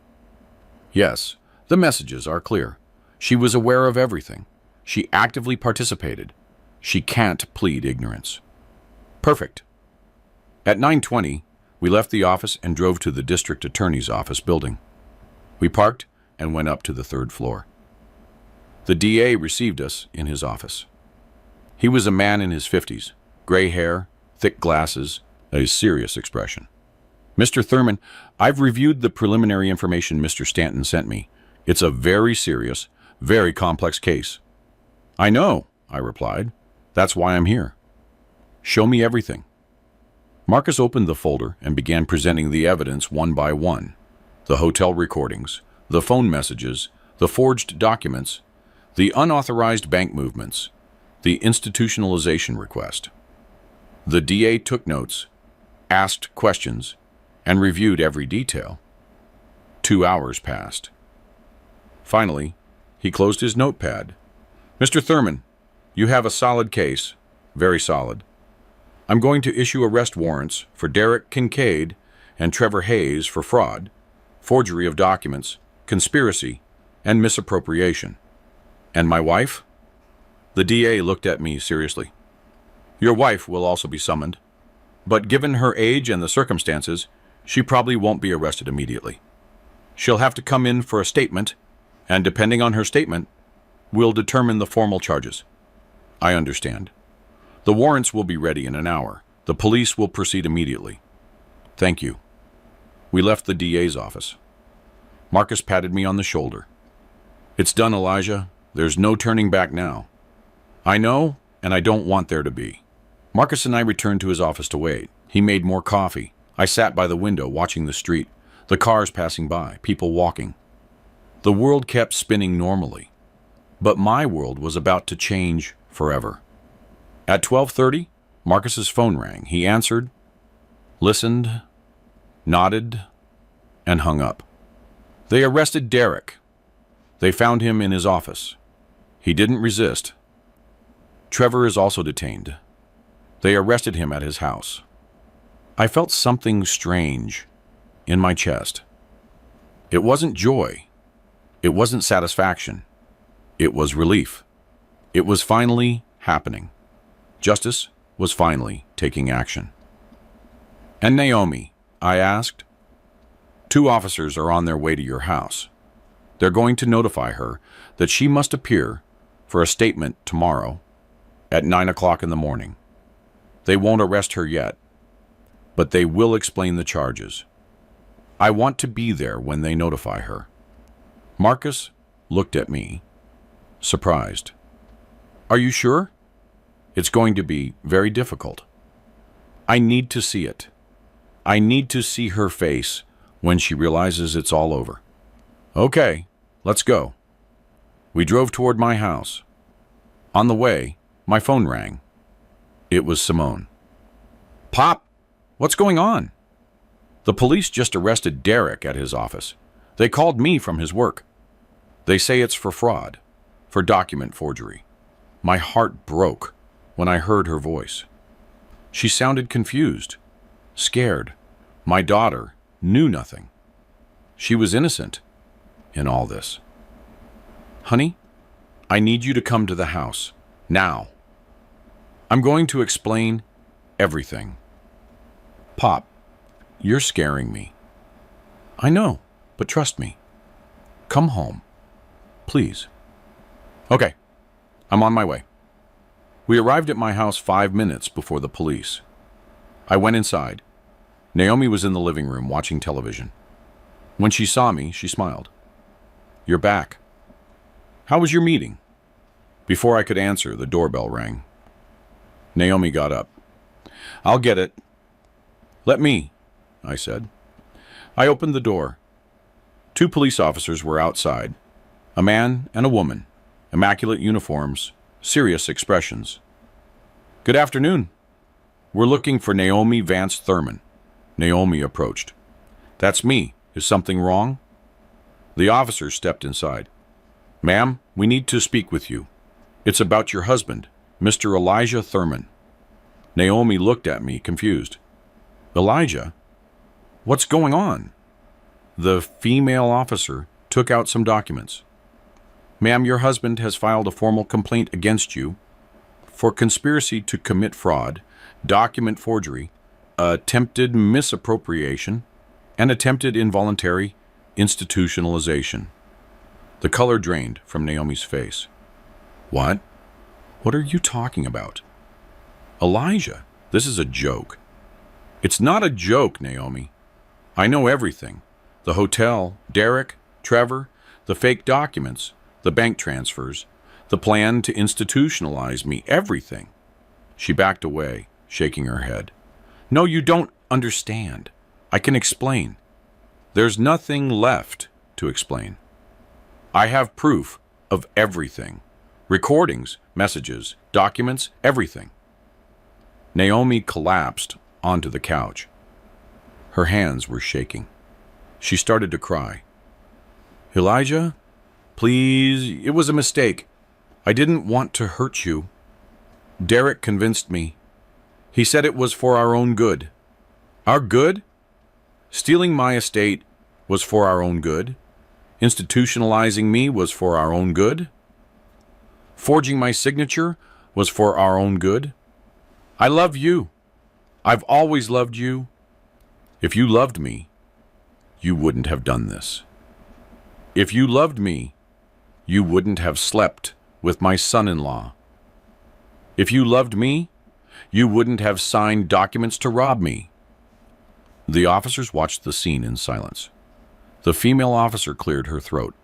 Yes, the messages are clear. She was aware of everything. She actively participated. She can't plead ignorance. Perfect. At 9:20, we left the office and drove to the district attorney's office building. We parked and went up to the 3rd floor. The DA received us in his office. He was a man in his 50s, gray hair, thick glasses, a serious expression. Mr. Thurman, I've reviewed the preliminary information Mr. Stanton sent me. It's a very serious, very complex case. I know, I replied. That's why I'm here. Show me everything. Marcus opened the folder and began presenting the evidence one by one. The hotel recordings, the phone messages, the forged documents, the unauthorized bank movements, the institutionalization request. The DA took notes, asked questions, and reviewed every detail. 2 hours passed. Finally, he closed his notepad. Mr. Thurman, you have a solid case, very solid. I'm going to issue arrest warrants for Derek Kincaid and Trevor Hayes for fraud, forgery of documents, conspiracy, and misappropriation. And my wife? The DA looked at me seriously. Your wife will also be summoned, but given her age and the circumstances, she probably won't be arrested immediately. She'll have to come in for a statement, and depending on her statement, we'll determine the formal charges. I understand. The warrants will be ready in an hour. The police will proceed immediately. Thank you. We left the DA's office. Marcus patted me on the shoulder. It's done, Elijah. There's no turning back now. I know, and I don't want there to be. Marcus and I returned to his office to wait. He made more coffee. I sat by the window watching the street, the cars passing by, people walking. The world kept spinning normally, but my world was about to change forever. At 12:30, Marcus's phone rang. He answered, listened, nodded, and hung up. They arrested Derek. They found him in his office. He didn't resist. Trevor is also detained. They arrested him at his house. I felt something strange in my chest. It wasn't joy. It wasn't satisfaction. It was relief. It was finally happening. Justice was finally taking action. And Naomi, I asked. 2 officers are on their way to your house. They're going to notify her that she must appear for a statement tomorrow at 9 o'clock in the morning. They won't arrest her yet, but they will explain the charges. I want to be there when they notify her. Marcus looked at me, surprised. Are you sure? It's going to be very difficult. I need to see it. I need to see her face when she realizes it's all over. Okay, let's go. We drove toward my house. On the way, my phone rang. It was Simone. Pop, what's going on? The police just arrested Derek at his office. They called me from his work. They say it's for fraud, for document forgery. My heart broke when I heard her voice. She sounded confused, scared. My daughter knew nothing. She was innocent in all this. Honey, I need you to come to the house, now. I'm going to explain everything. Pop, you're scaring me. I know, but trust me. Come home, please. Okay, I'm on my way. We arrived at my house 5 minutes before the police. I went inside. Naomi was in the living room watching television. When she saw me, she smiled. You're back. How was your meeting? Before I could answer, the doorbell rang. Naomi got up. I'll get it. Let me, I said. I opened the door. 2 police officers were outside. A man and a woman. Immaculate uniforms, serious expressions. Good afternoon. We're looking for Naomi Vance Thurman. Naomi approached. That's me. Is something wrong? The officers stepped inside. Ma'am, we need to speak with you. It's about your husband, Mr. Elijah Thurman. Naomi looked at me, confused. Elijah? What's going on? The female officer took out some documents. Ma'am, your husband has filed a formal complaint against you for conspiracy to commit fraud, document forgery, attempted misappropriation, and attempted involuntary institutionalization. The color drained from Naomi's face. What? What are you talking about? Elijah, this is a joke. It's not a joke, Naomi. I know everything. The hotel, Derek, Trevor, the fake documents, the bank transfers, the plan to institutionalize me, everything. She backed away, shaking her head. No, you don't understand. I can explain. There's nothing left to explain. I have proof of everything. Recordings, messages, documents, everything. Naomi collapsed onto the couch. Her hands were shaking. She started to cry. Elijah, please, it was a mistake. I didn't want to hurt you. Derek convinced me. He said it was for our own good. Our good? Stealing my estate was for our own good. Institutionalizing me was for our own good. Forging my signature was for our own good. I love you. I've always loved you. If you loved me, you wouldn't have done this. If you loved me, you wouldn't have slept with my son-in-law. If you loved me, you wouldn't have signed documents to rob me. The officers watched the scene in silence. The female officer cleared her throat.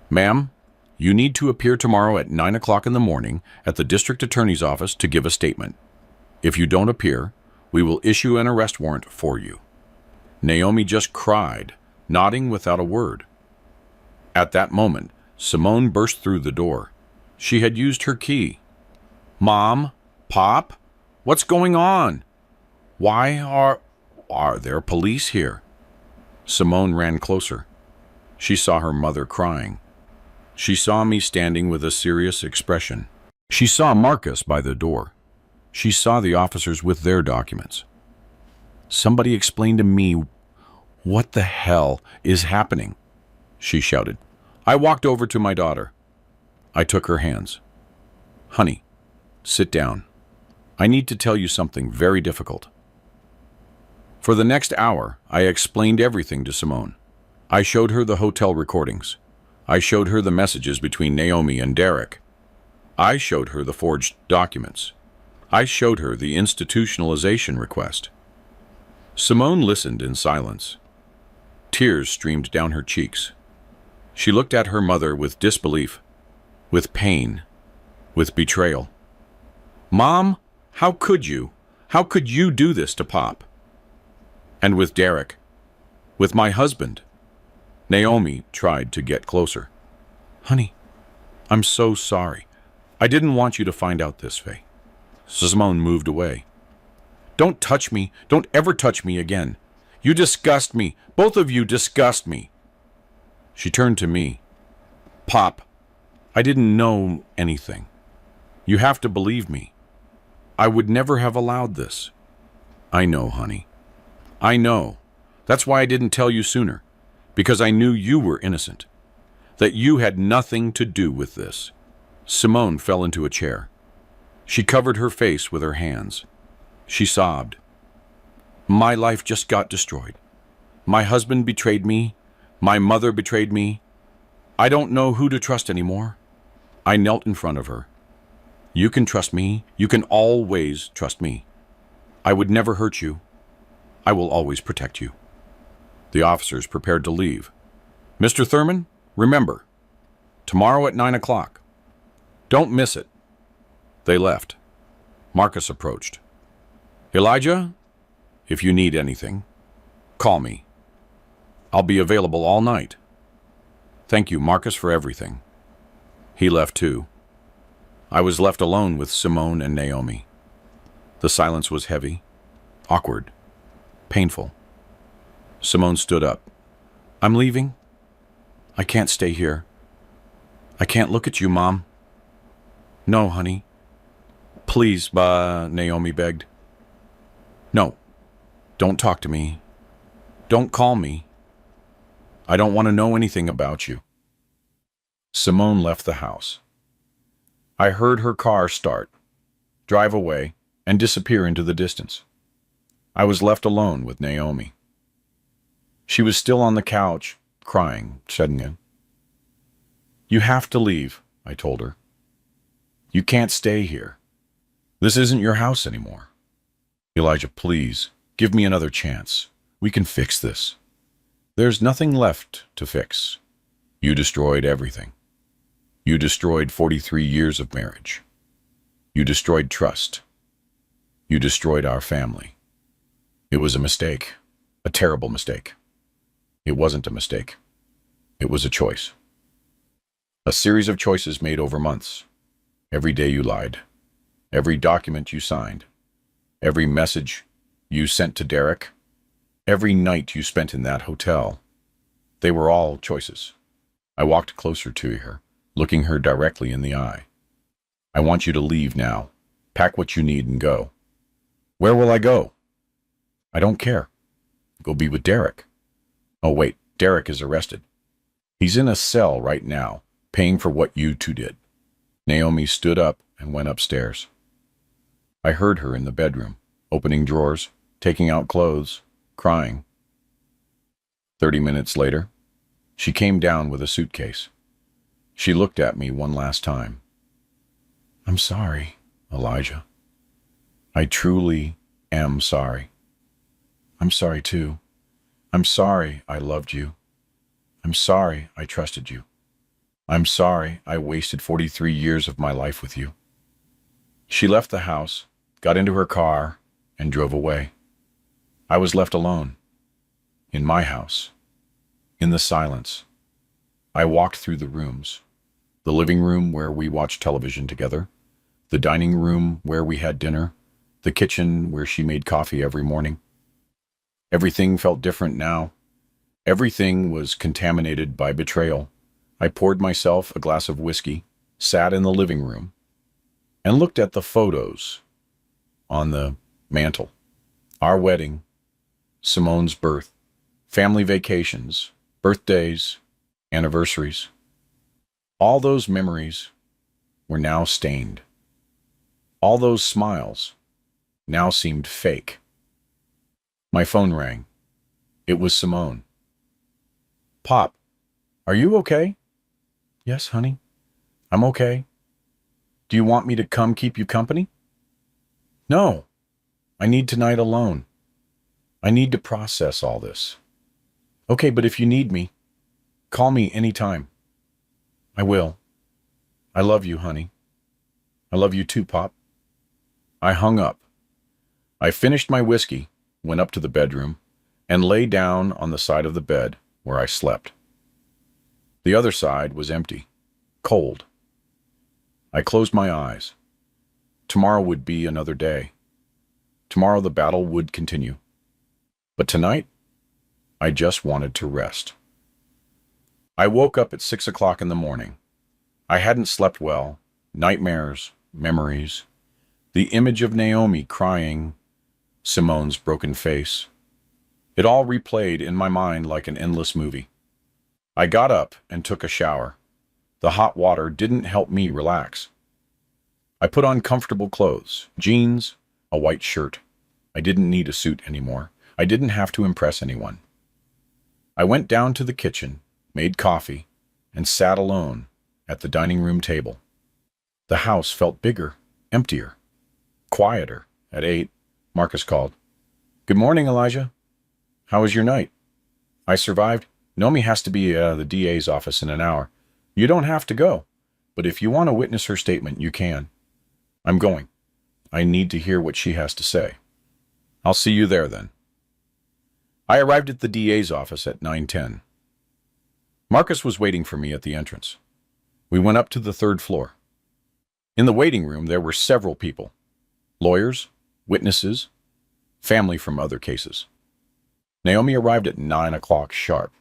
Ma'am, you need to appear tomorrow at 9 o'clock in the morning at the district attorney's office to give a statement. If you don't appear, we will issue an arrest warrant for you. Naomi just cried, nodding without a word. At that moment, Simone burst through the door. She had used her key. Mom, Pop, what's going on? Why are there police here? Simone ran closer. She saw her mother crying. She saw me standing with a serious expression. She saw Marcus by the door. She saw the officers with their documents. Somebody explain to me what the hell is happening, she shouted. I walked over to my daughter. I took her hands. Honey, sit down. I need to tell you something very difficult. For the next hour, I explained everything to Simone. I showed her the hotel recordings. I showed her the messages between Naomi and Derek. I showed her the forged documents. I showed her the institutionalization request. Simone listened in silence. Tears streamed down her cheeks. She looked at her mother with disbelief, with pain, with betrayal. Mom, how could you? How could you do this to Pop? And with Derek, with my husband. Naomi tried to get closer. Honey, I'm so sorry. I didn't want you to find out this way. Simone moved away. Don't touch me. Don't ever touch me again. You disgust me. Both of you disgust me. She turned to me. Pop, I didn't know anything. You have to believe me. I would never have allowed this. I know, honey. I know. That's why I didn't tell you sooner. Because I knew you were innocent, that you had nothing to do with this. Simone fell into a chair. She covered her face with her hands. She sobbed. My life just got destroyed. My husband betrayed me. My mother betrayed me. I don't know who to trust anymore. I knelt in front of her. You can trust me. You can always trust me. I would never hurt you. I will always protect you. The officers prepared to leave. Mr. Thurman, remember, tomorrow at 9 o'clock. Don't miss it. They left. Marcus approached. Elijah, if you need anything, call me. I'll be available all night. Thank you, Marcus, for everything. He left too. I was left alone with Simone and Naomi. The silence was heavy, awkward, painful. Simone stood up. I'm leaving. I can't stay here. I can't look at you, Mom. No, honey. Please, Naomi begged. No, don't talk to me. Don't call me. I don't want to know anything about you. Simone left the house. I heard her car start, drive away, and disappear into the distance. I was left alone with Naomi. She was still on the couch, crying, suddenly. You have to leave, I told her. You can't stay here. This isn't your house anymore. Elijah, please, give me another chance. We can fix this. There's nothing left to fix. You destroyed everything. You destroyed 43 years of marriage. You destroyed trust. You destroyed our family. It was a mistake, a terrible mistake. It wasn't a mistake. It was a choice. A series of choices made over months. Every day you lied. Every document you signed. Every message you sent to Derek. Every night you spent in that hotel. They were all choices. I walked closer to her, looking her directly in the eye. I want you to leave now. Pack what you need and go. Where will I go? I don't care. Go be with Derek. Oh, wait, Derek is arrested. He's in a cell right now, paying for what you two did. Naomi stood up and went upstairs. I heard her in the bedroom, opening drawers, taking out clothes, crying. 30 minutes later, she came down with a suitcase. She looked at me one last time. "I'm sorry, Elijah. I truly am sorry. I'm sorry too. I'm sorry I loved you. I'm sorry I trusted you. I'm sorry I wasted 43 years of my life with you." She left the house, got into her car, and drove away. I was left alone. In my house. In the silence. I walked through the rooms. The living room where we watched television together. The dining room where we had dinner. The kitchen where she made coffee every morning. Everything felt different now. Everything was contaminated by betrayal. I poured myself a glass of whiskey, sat in the living room, and looked at the photos on the mantle. Our wedding, Simone's birth, family vacations, birthdays, anniversaries. All those memories were now stained. All those smiles now seemed fake. My phone rang. It was Simone. "Pop, are you okay?" "Yes, honey. I'm okay. Do you want me to come keep you company?" "No. I need tonight alone. I need to process all this." "Okay, but if you need me, call me anytime." "I will. I love you, honey." "I love you too, Pop." I hung up. I finished my whiskey, went up to the bedroom, and lay down on the side of the bed where I slept. The other side was empty, cold. I closed my eyes. Tomorrow would be another day. Tomorrow the battle would continue. But tonight, I just wanted to rest. I woke up at 6 o'clock in the morning. I hadn't slept well. Nightmares, memories. The image of Naomi crying, Simone's broken face. It all replayed in my mind like an endless movie. I got up and took a shower. The hot water didn't help me relax. I put on comfortable clothes, jeans, a white shirt. I didn't need a suit anymore. I didn't have to impress anyone. I went down to the kitchen, made coffee, and sat alone at the dining room table. The house felt bigger, emptier, quieter. At 8, Marcus called. "Good morning, Elijah. How was your night?" "I survived. Naomi has to be at the DA's office in an hour. You don't have to go, but if you want to witness her statement, you can." "I'm going. I need to hear what she has to say." "I'll see you there then." I arrived at the DA's office at 9:10. Marcus was waiting for me at the entrance. We went up to the 3rd floor. In the waiting room, there were several people. Lawyers, witnesses, family from other cases. Naomi arrived at 9 o'clock sharp.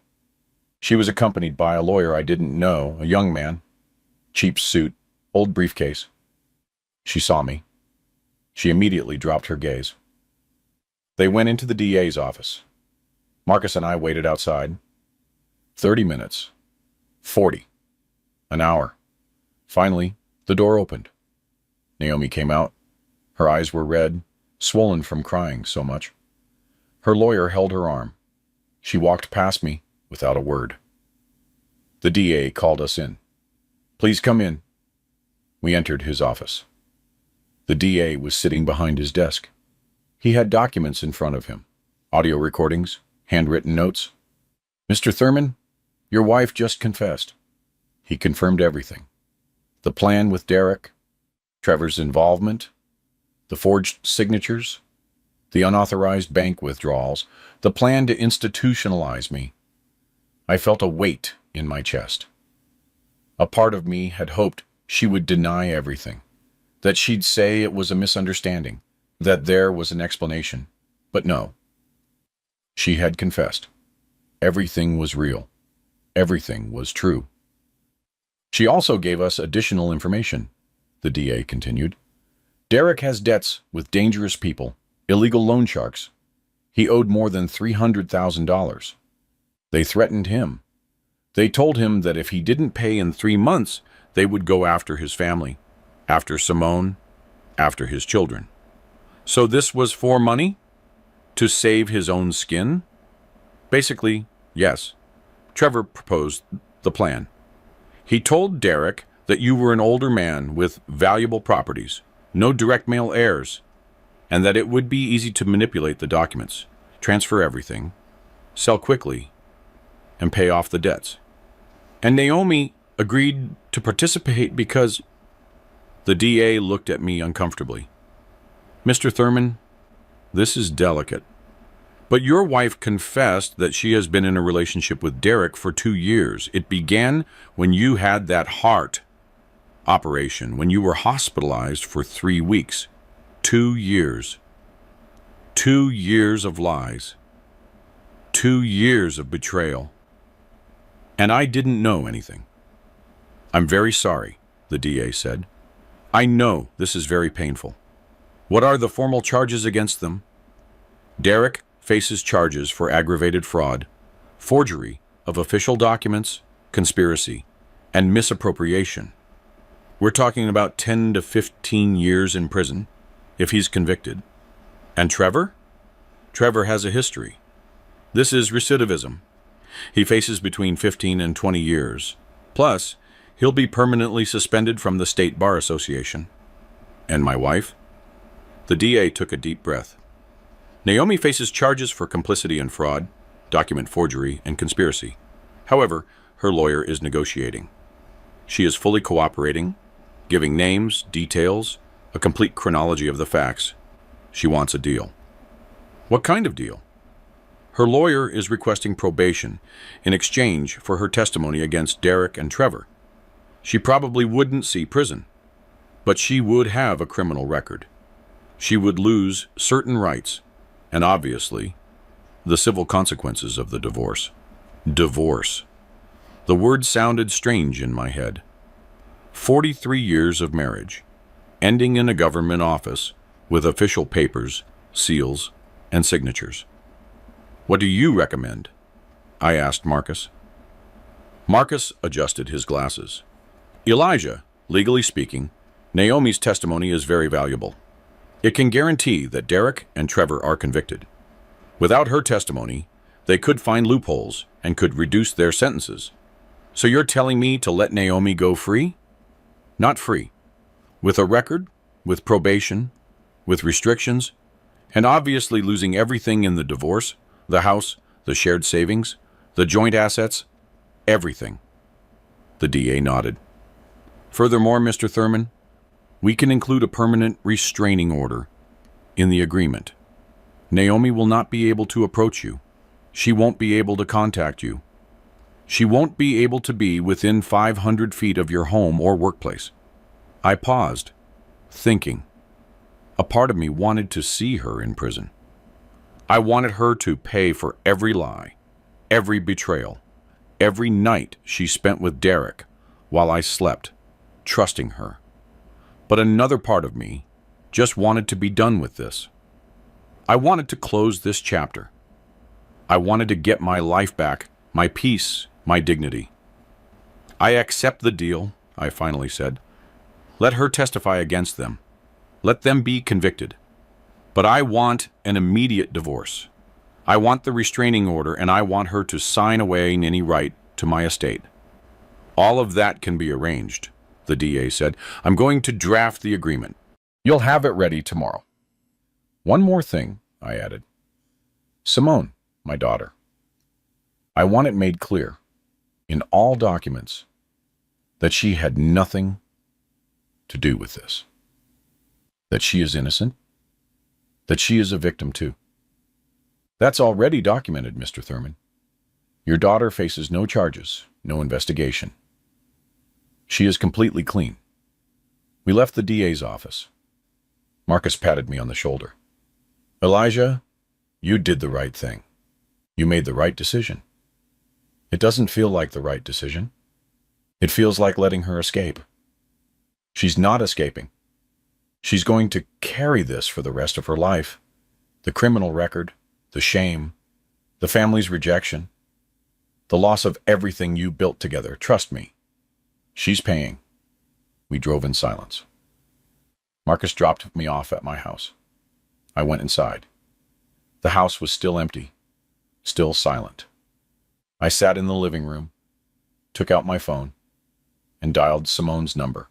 She was accompanied by a lawyer I didn't know, a young man, cheap suit, old briefcase. She saw me. She immediately dropped her gaze. They went into the DA's office. Marcus and I waited outside. 30 minutes. 40. An hour. Finally, the door opened. Naomi came out. Her eyes were red, swollen from crying so much. Her lawyer held her arm. She walked past me without a word. The DA called us in. "Please come in." We entered his office. The DA was sitting behind his desk. He had documents in front of him, audio recordings, handwritten notes. "Mr. Thurman, your wife just confessed." He confirmed everything. The plan with Derek, Trevor's involvement, the forged signatures, the unauthorized bank withdrawals, the plan to institutionalize me. I felt a weight in my chest. A part of me had hoped she would deny everything, that she'd say it was a misunderstanding, that there was an explanation. But no. She had confessed. Everything was real. Everything was true. She also gave us additional information, the DA continued. Derek has debts with dangerous people, illegal loan sharks. He owed more than $300,000. They threatened him. They told him that if he didn't pay in 3 months, they would go after his family, after Simone, after his children. So this was for money? To save his own skin? Basically, yes. Trevor proposed the plan. He told Derek that you were an older man with valuable properties, no direct male heirs, and that it would be easy to manipulate the documents, transfer everything, sell quickly, and pay off the debts. And Naomi agreed to participate because... The DA looked at me uncomfortably. Mr. Thurman, this is delicate. But your wife confessed that she has been in a relationship with Derek for 2 years. It began when you had that heart operation, when you were hospitalized for 3 weeks. 2 years. 2 years of lies. 2 years of betrayal. And I didn't know anything. I'm very sorry, the DA said. I know this is very painful. What are the formal charges against them? Derek faces charges for aggravated fraud, forgery of official documents, conspiracy, and misappropriation. We're talking about 10 to 15 years in prison, if he's convicted. And Trevor? Trevor has a history. This is recidivism. He faces between 15 and 20 years. Plus, he'll be permanently suspended from the State Bar Association. And my wife? The DA took a deep breath. Naomi faces charges for complicity and fraud, document forgery, and conspiracy. However, her lawyer is negotiating. She is fully cooperating, giving names, details, a complete chronology of the facts. She wants a deal. What kind of deal? Her lawyer is requesting probation in exchange for her testimony against Derek and Trevor. She probably wouldn't see prison, but she would have a criminal record. She would lose certain rights, and obviously, the civil consequences of the divorce. Divorce. The word sounded strange in my head. 43 years of marriage, ending in a government office with official papers, seals, and signatures. What do you recommend? I asked Marcus. Marcus adjusted his glasses. Elijah, legally speaking, Naomi's testimony is very valuable. It can guarantee that Derek and Trevor are convicted. Without her testimony, they could find loopholes and could reduce their sentences. So you're telling me to let Naomi go free? Not free. With a record, with probation, with restrictions, and obviously losing everything in the divorce, the house, the shared savings, the joint assets, everything. The DA nodded. Furthermore, Mr. Thurman, we can include a permanent restraining order in the agreement. Naomi will not be able to approach you. She won't be able to contact you. She won't be able to be within 500 feet of your home or workplace. I paused, thinking. A part of me wanted to see her in prison. I wanted her to pay for every lie, every betrayal, every night she spent with Derek while I slept, trusting her. But another part of me just wanted to be done with this. I wanted to close this chapter. I wanted to get my life back, my peace, my dignity. I accept the deal, I finally said. Let her testify against them. Let them be convicted. But I want an immediate divorce. I want the restraining order, and I want her to sign away any right to my estate. All of that can be arranged, the DA said. I'm going to draft the agreement. You'll have it ready tomorrow. One more thing, I added. Simone, my daughter. I want it made clear, in all documents, that she had nothing to do with this. That she is innocent. That she is a victim too. That's already documented, Mr. Thurman. Your daughter faces no charges, no investigation. She is completely clean. We left the DA's office. Marcus patted me on the shoulder. Elijah, you did the right thing. You made the right decision. It doesn't feel like the right decision. It feels like letting her escape. She's not escaping. She's going to carry this for the rest of her life. The criminal record, the shame, the family's rejection. The loss of everything you built together. Trust me. She's paying. We drove in silence. Marcus dropped me off at my house. I went inside. The house was still empty, still silent. I sat in the living room, took out my phone, and dialed Simone's number.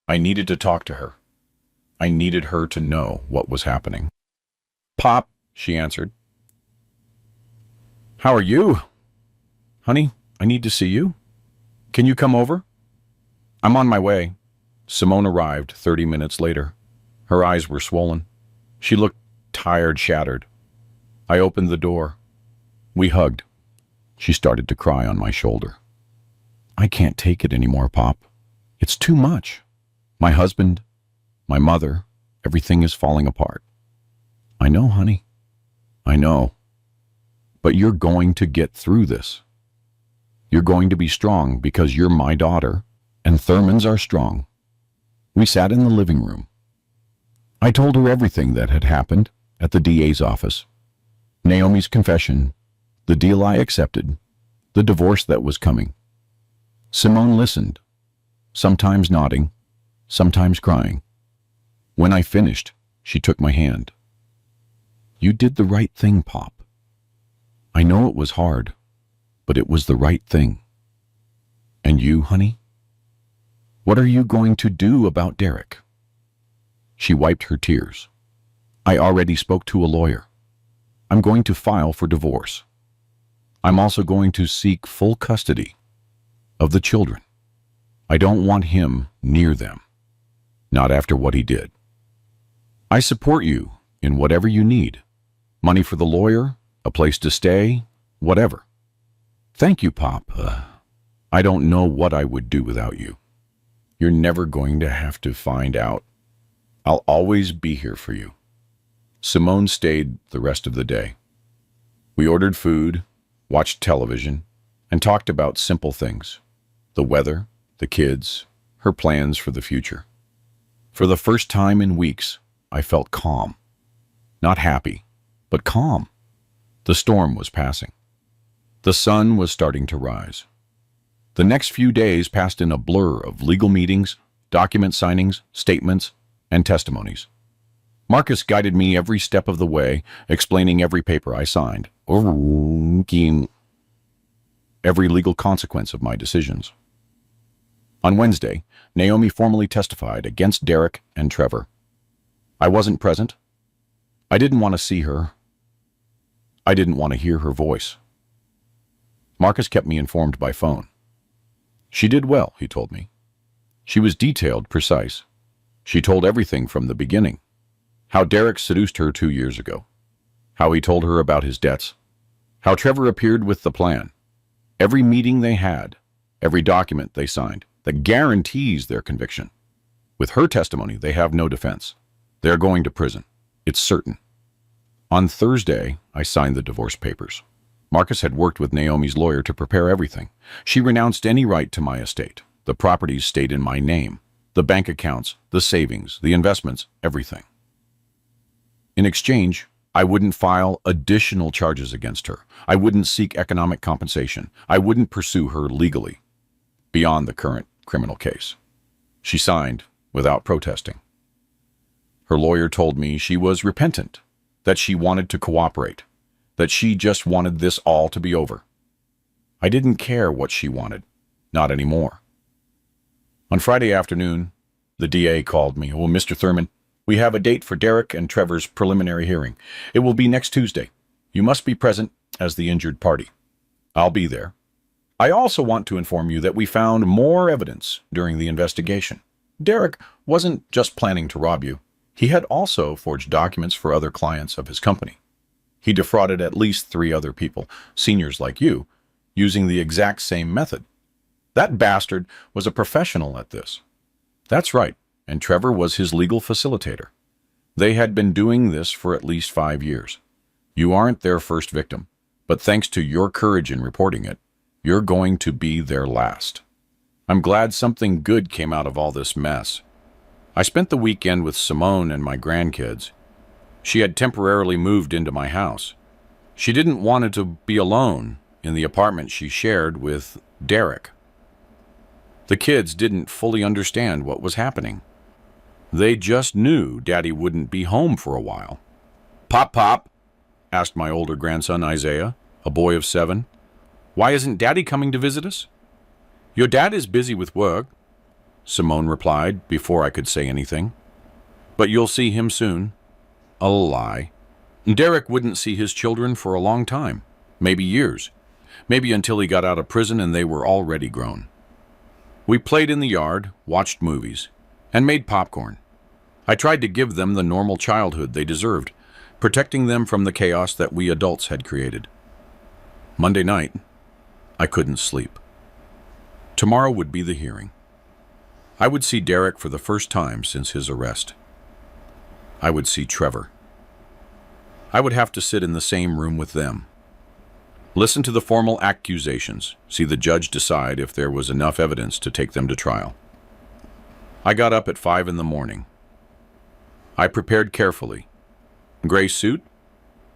I needed to talk to her. I needed her to know what was happening. "Pop," she answered. "How are you?" "Honey, I need to see you. Can you come over?" "I'm on my way." Simone arrived 30 minutes later. Her eyes were swollen. She looked tired, shattered. I opened the door. We hugged. She started to cry on my shoulder. "I can't take it anymore, Pop. It's too much. My husband, my mother, everything is falling apart." "I know, honey. I know. But you're going to get through this. You're going to be strong because you're my daughter, and Thurmans are strong." We sat in the living room. I told her everything that had happened at the DA's office. Naomi's confession, the deal I accepted, the divorce that was coming. Simone listened, sometimes nodding, sometimes crying. When I finished, she took my hand. "You did the right thing, Pop. I know it was hard, but it was the right thing. And you, honey? What are you going to do about Derek?" She wiped her tears. "I already spoke to a lawyer. I'm going to file for divorce. I'm also going to seek full custody of the children. I don't want him near them, not after what he did. I support you in whatever you need. Money for the lawyer, a place to stay, whatever. Thank you, Pop. I don't know what I would do without you. You're never going to have to find out. I'll always be here for you." Simone stayed the rest of the day. We ordered food, watched television, and talked about simple things. The weather, the kids, her plans for the future. For the first time in weeks, I felt calm. Not happy, but calm. The storm was passing. The sun was starting to rise. The next few days passed in a blur of legal meetings, document signings, statements, and testimonies. Marcus guided me every step of the way, explaining every paper I signed, every legal consequence of my decisions. On Wednesday, Naomi formally testified against Derek and Trevor. I wasn't present. I didn't want to see her. I didn't want to hear her voice. Marcus kept me informed by phone. She did well, he told me. She was detailed, precise. She told everything from the beginning. How Derek seduced her 2 years ago. How he told her about his debts. How Trevor appeared with the plan. Every meeting they had. Every document they signed. That guarantees their conviction. With her testimony, they have no defense. They're going to prison. It's certain. On Thursday, I signed the divorce papers. Marcus had worked with Naomi's lawyer to prepare everything. She renounced any right to my estate. The properties stayed in my name. The bank accounts, the savings, the investments, everything. In exchange, I wouldn't file additional charges against her. I wouldn't seek economic compensation. I wouldn't pursue her legally, beyond the current criminal case. She signed without protesting. Her lawyer told me she was repentant, that she wanted to cooperate, that she just wanted this all to be over. I didn't care what she wanted, not anymore. On Friday afternoon, the DA called me. "Oh, Mr. Thurman, we have a date for Derek and Trevor's preliminary hearing. It will be next Tuesday. You must be present as the injured party." "I'll be there. I also want to inform you that we found more evidence during the investigation. Derek wasn't just planning to rob you. He had also forged documents for other clients of his company. He defrauded at least 3 other people, seniors like you, using the exact same method. That bastard was a professional at this." "That's right, and Trevor was his legal facilitator. They had been doing this for at least 5 years. You aren't their first victim, but thanks to your courage in reporting it, you're going to be their last. I'm glad something good came out of all this mess." I spent the weekend with Simone and my grandkids. She had temporarily moved into my house. She didn't want to be alone, in the apartment she shared with Derek. The kids didn't fully understand what was happening. They just knew Daddy wouldn't be home for a while. Pop, asked my older grandson Isaiah, a boy of 7. Why isn't Daddy coming to visit us? Your dad is busy with work, Simone replied before I could say anything. But you'll see him soon. A lie. Derek wouldn't see his children for a long time, maybe years, maybe until he got out of prison and they were already grown. We played in the yard, watched movies, and made popcorn. I tried to give them the normal childhood they deserved, protecting them from the chaos that we adults had created. Monday night, I couldn't sleep. Tomorrow would be the hearing. I would see Derek for the first time since his arrest. I would see Trevor. I would have to sit in the same room with them. Listen to the formal accusations, see the judge decide if there was enough evidence to take them to trial. I got up at 5 in the morning. I prepared carefully. Gray suit,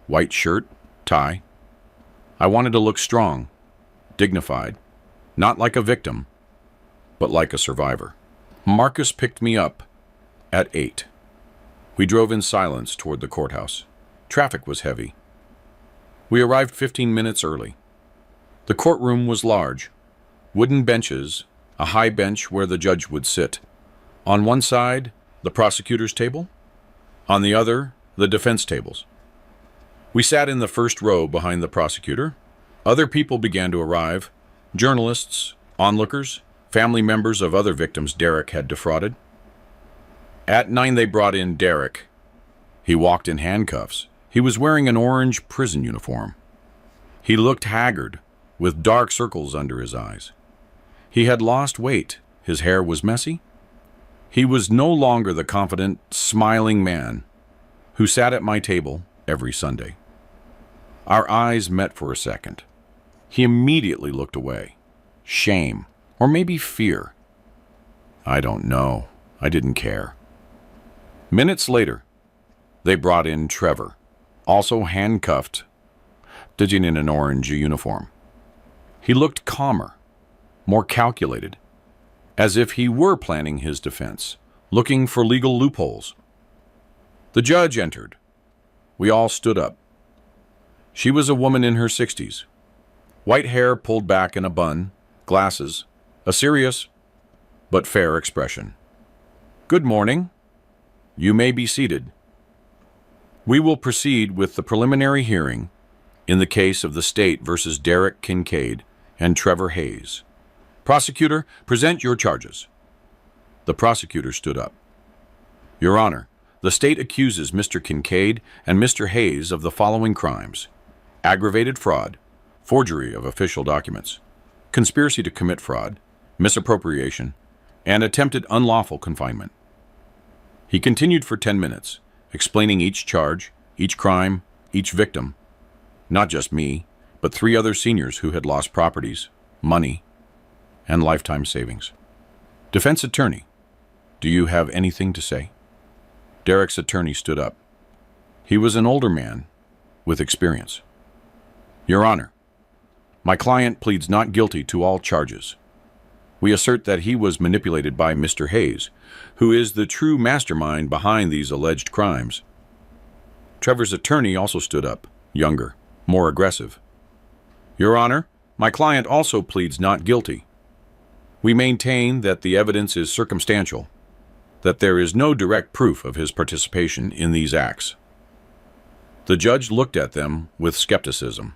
white shirt, tie. I wanted to look strong, dignified, not like a victim, but like a survivor. Marcus picked me up at 8. We drove in silence toward the courthouse. Traffic was heavy. We arrived 15 minutes early. The courtroom was large. Wooden benches, a high bench where the judge would sit. On one side, the prosecutor's table. On the other, the defense tables. We sat in the first row behind the prosecutor. Other people began to arrive. Journalists, onlookers, family members of other victims Derek had defrauded. At 9 they brought in Derek. He walked in handcuffs. He was wearing an orange prison uniform. He looked haggard, with dark circles under his eyes. He had lost weight. His hair was messy. He was no longer the confident, smiling man who sat at my table every Sunday. Our eyes met for a second. He immediately looked away. Shame, or maybe fear. I don't know. I didn't care. Minutes later, they brought in Trevor, also handcuffed, in an orange uniform. He looked calmer, more calculated, as if he were planning his defense, looking for legal loopholes. The judge entered. We all stood up. She was a woman in her 60s. White hair pulled back in a bun, glasses, a serious but fair expression. Good morning. You may be seated. We will proceed with the preliminary hearing in the case of the state versus Derek Kincaid and Trevor Hayes. Prosecutor, present your charges. The prosecutor stood up. Your Honor, the state accuses Mr. Kincaid and Mr. Hayes of the following crimes: aggravated fraud, forgery of official documents, conspiracy to commit fraud, misappropriation, and attempted unlawful confinement. He continued for 10 minutes, explaining each charge, each crime, each victim, not just me, but 3 other seniors who had lost properties, money, and lifetime savings. Defense attorney, do you have anything to say? Derek's attorney stood up. He was an older man with experience. Your Honor, my client pleads not guilty to all charges. We assert that he was manipulated by Mr. Hayes, who is the true mastermind behind these alleged crimes. Trevor's attorney also stood up, younger, more aggressive. Your Honor, my client also pleads not guilty. We maintain that the evidence is circumstantial, that there is no direct proof of his participation in these acts. The judge looked at them with skepticism.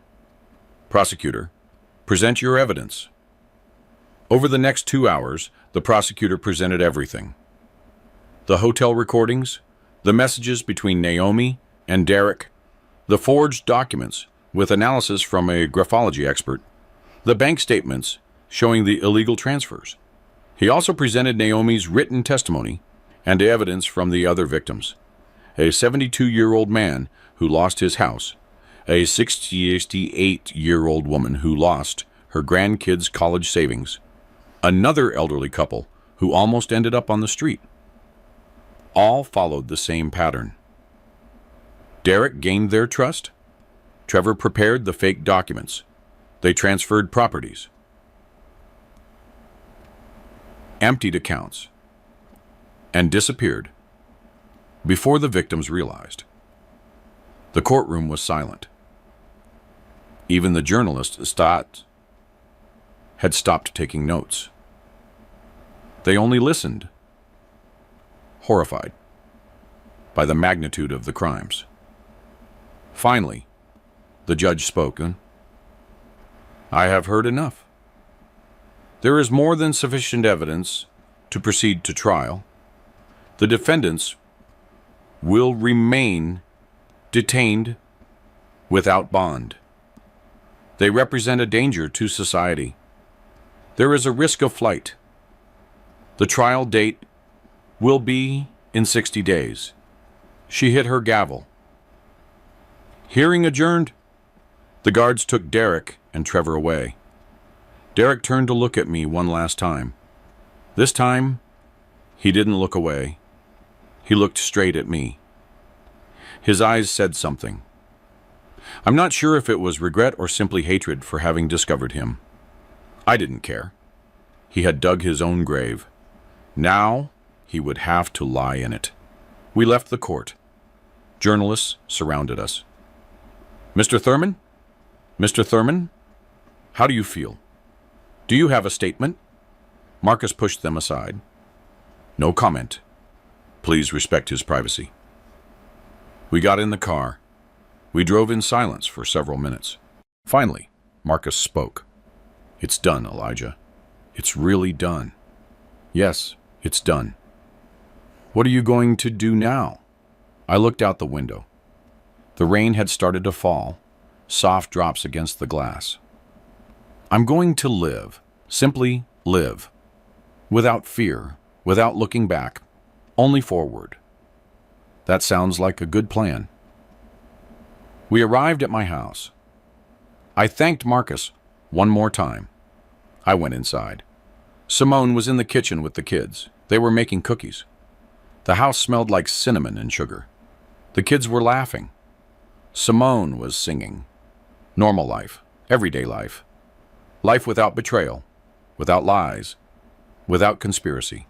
Prosecutor, present your evidence. Over the next 2 hours, the prosecutor presented everything. The hotel recordings, the messages between Naomi and Derek, the forged documents with analysis from a graphology expert, the bank statements showing the illegal transfers. He also presented Naomi's written testimony and evidence from the other victims. A 72-year-old man who lost his house, a 68-year-old woman who lost her grandkids' college savings, another elderly couple who almost ended up on the street. All followed the same pattern. Derek gained their trust. Trevor prepared the fake documents. They transferred properties, emptied accounts, and disappeared before the victims realized. The courtroom was silent. Even the journalist had stopped taking notes. They only listened, horrified by the magnitude of the crimes. Finally, the judge spoke. I have heard enough. There is more than sufficient evidence to proceed to trial. The defendants will remain detained without bond. They represent a danger to society. There is a risk of flight. The trial date will be in 60 days. She hit her gavel. Hearing adjourned, the guards took Derek and Trevor away. Derek turned to look at me one last time. This time, he didn't look away. He looked straight at me. His eyes said something. I'm not sure if it was regret or simply hatred for having discovered him. I didn't care. He had dug his own grave. Now, he would have to lie in it. We left the court. Journalists surrounded us. Mr. Thurman? Mr. Thurman? How do you feel? Do you have a statement? Marcus pushed them aside. No comment. Please respect his privacy. We got in the car. We drove in silence for several minutes. Finally, Marcus spoke. It's done, Elijah. It's really done. Yes, it's done. What are you going to do now? I looked out the window. The rain had started to fall, soft drops against the glass. I'm going to live, simply live, without fear, without looking back, only forward. That sounds like a good plan. We arrived at my house. I thanked Marcus one more time. I went inside. Simone was in the kitchen with the kids. They were making cookies. The house smelled like cinnamon and sugar. The kids were laughing. Simone was singing. Normal life, everyday life. Life without betrayal, without lies, without conspiracy.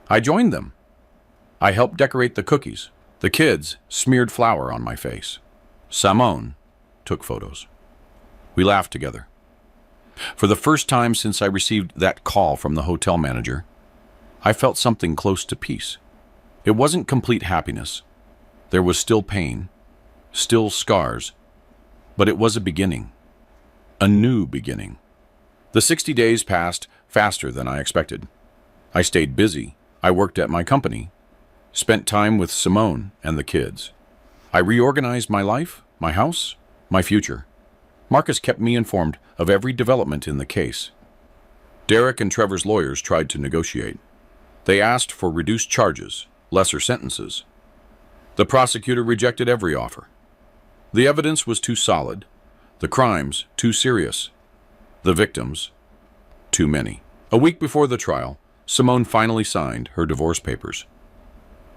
I joined them. I helped decorate the cookies. The kids smeared flour on my face. Simone took photos. We laughed together. For the first time since I received that call from the hotel manager, I felt something close to peace. It wasn't complete happiness. There was still pain, still scars, but it was a beginning. A new beginning. The 60 days passed faster than I expected. I stayed busy. I worked at my company, spent time with Simone and the kids. I reorganized my life, my house, my future. Marcus kept me informed of every development in the case. Derek and Trevor's lawyers tried to negotiate. They asked for reduced charges, lesser sentences. The prosecutor rejected every offer. The evidence was too solid, the crimes too serious, the victims too many. A week before the trial, Simone finally signed her divorce papers.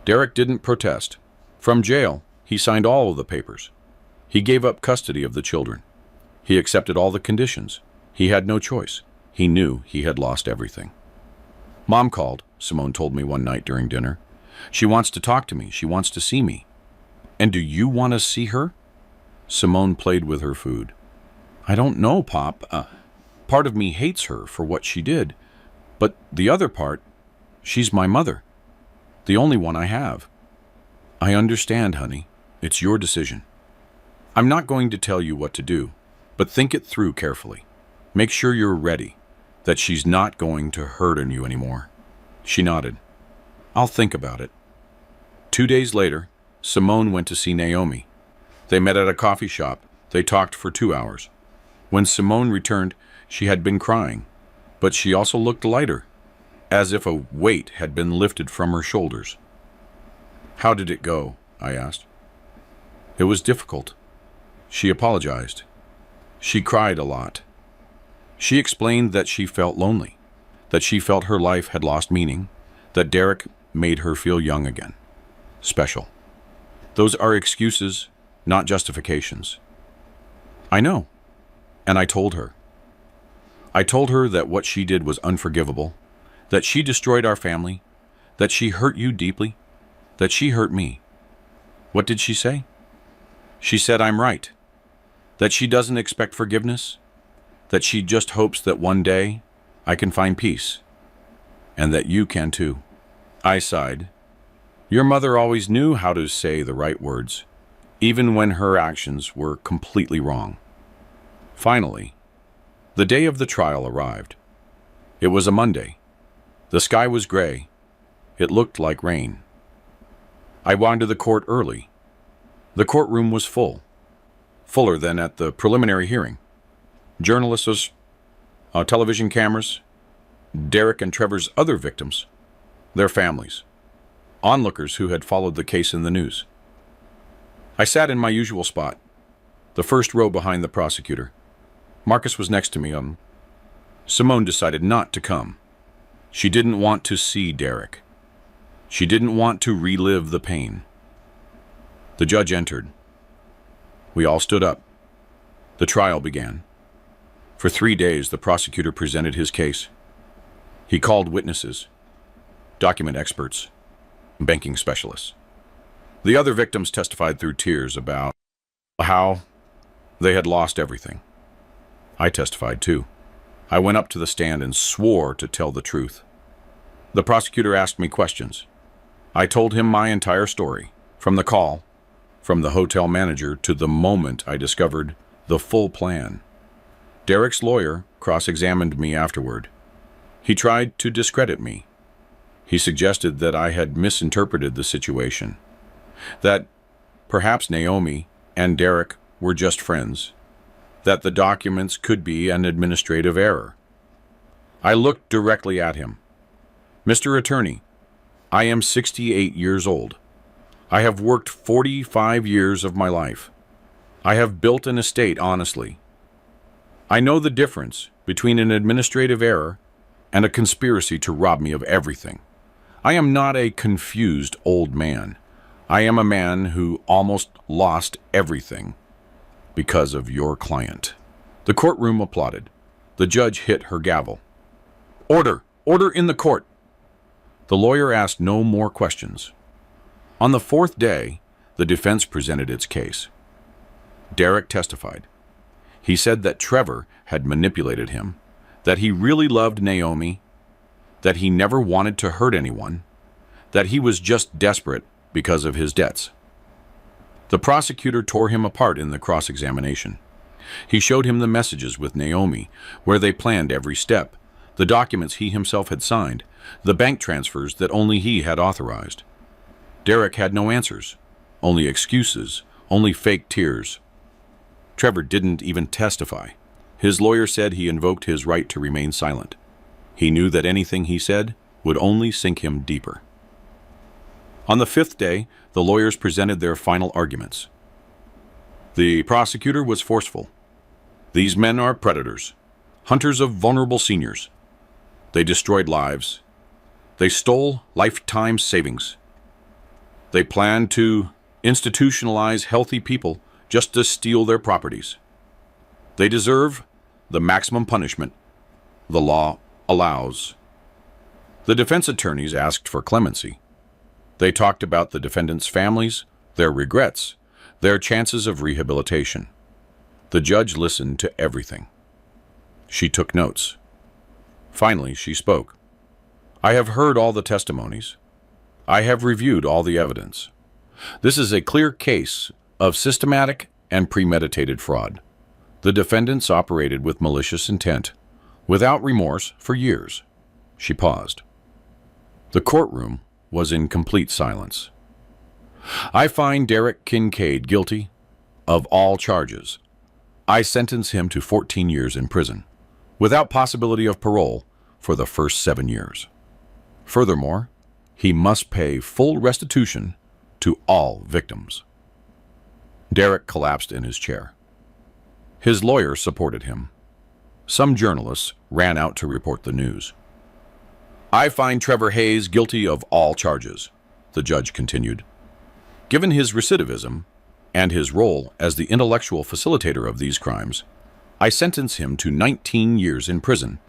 Derek didn't protest. From jail, he signed all of the papers. He gave up custody of the children. He accepted all the conditions. He had no choice. He knew he had lost everything. Mom called, Simone told me one night during dinner. She wants to talk to me. She wants to see me. And do you want to see her? Simone played with her food. I don't know, Pop. Part of me hates her for what she did. But the other part, she's my mother. The only one I have. I understand, honey. It's your decision. I'm not going to tell you what to do, but think it through carefully. Make sure you're ready, that she's not going to hurt on you anymore. She nodded. I'll think about it. 2 days later, Simone went to see Naomi. They met at a coffee shop. They talked for 2 hours. When Simone returned, she had been crying, but she also looked lighter, as if a weight had been lifted from her shoulders. How did it go? I asked. It was difficult. She apologized. She cried a lot. She explained that she felt lonely, that she felt her life had lost meaning, that Derek made her feel young again. Special. Those are excuses, not justifications. I know. And I told her. I told her that what she did was unforgivable, that she destroyed our family, that she hurt you deeply, that she hurt me. What did she say? She said I'm right, that she doesn't expect forgiveness, that she just hopes that one day I can find peace, and that you can too. I sighed. Your mother always knew how to say the right words, even when her actions were completely wrong. Finally, the day of the trial arrived. It was a Monday. The sky was gray. It looked like rain. I wound to the court early. The courtroom was full, fuller than at the preliminary hearing. Journalists, television cameras, Derek and Trevor's other victims, their families, onlookers who had followed the case in the news. I sat in my usual spot, the first row behind the prosecutor. Marcus was next to me. Simone decided not to come. She didn't want to see Derek. She didn't want to relive the pain. The judge entered. We all stood up. The trial began. For 3 days, the prosecutor presented his case. He called witnesses, document experts, banking specialists. The other victims testified through tears about how they had lost everything. I testified too. I went up to the stand and swore to tell the truth. The prosecutor asked me questions. I told him my entire story, from the call, from the hotel manager to the moment I discovered the full plan. Derek's lawyer cross-examined me afterward. He tried to discredit me. He suggested that I had misinterpreted the situation, that perhaps Naomi and Derek were just friends, that the documents could be an administrative error. I looked directly at him. Mr. Attorney, I am 68 years old. I have worked 45 years of my life. I have built an estate honestly. I know the difference between an administrative error and a conspiracy to rob me of everything. I am not a confused old man. I am a man who almost lost everything because of your client. The courtroom applauded. The judge hit her gavel. Order! Order in the court! The lawyer asked no more questions. On the 4th day, the defense presented its case. Derek testified. He said that Trevor had manipulated him, that he really loved Naomi, that he never wanted to hurt anyone, that he was just desperate because of his debts. The prosecutor tore him apart in the cross-examination. He showed him the messages with Naomi, where they planned every step, the documents he himself had signed, the bank transfers that only he had authorized. Derek had no answers, only excuses, only fake tears. Trevor didn't even testify. His lawyer said he invoked his right to remain silent. He knew that anything he said would only sink him deeper. On the 5th day, the lawyers presented their final arguments. The prosecutor was forceful. These men are predators, hunters of vulnerable seniors. They destroyed lives. They stole lifetime savings. They planned to institutionalize healthy people just to steal their properties. They deserve the maximum punishment the law allows. The defense attorneys asked for clemency. They talked about the defendants' families, their regrets, their chances of rehabilitation. The judge listened to everything. She took notes. Finally, she spoke. I have heard all the testimonies. I have reviewed all the evidence. This is a clear case of systematic and premeditated fraud. The defendants operated with malicious intent, without remorse for years. She paused. The courtroom was in complete silence. I find Derek Kincaid guilty of all charges. I sentence him to 14 years in prison, without possibility of parole for the first 7 years. Furthermore, he must pay full restitution to all victims. Derek collapsed in his chair. His lawyer supported him. Some journalists ran out to report the news. I find Trevor Hayes guilty of all charges, the judge continued. Given his recidivism and his role as the intellectual facilitator of these crimes, I sentence him to 19 years in prison,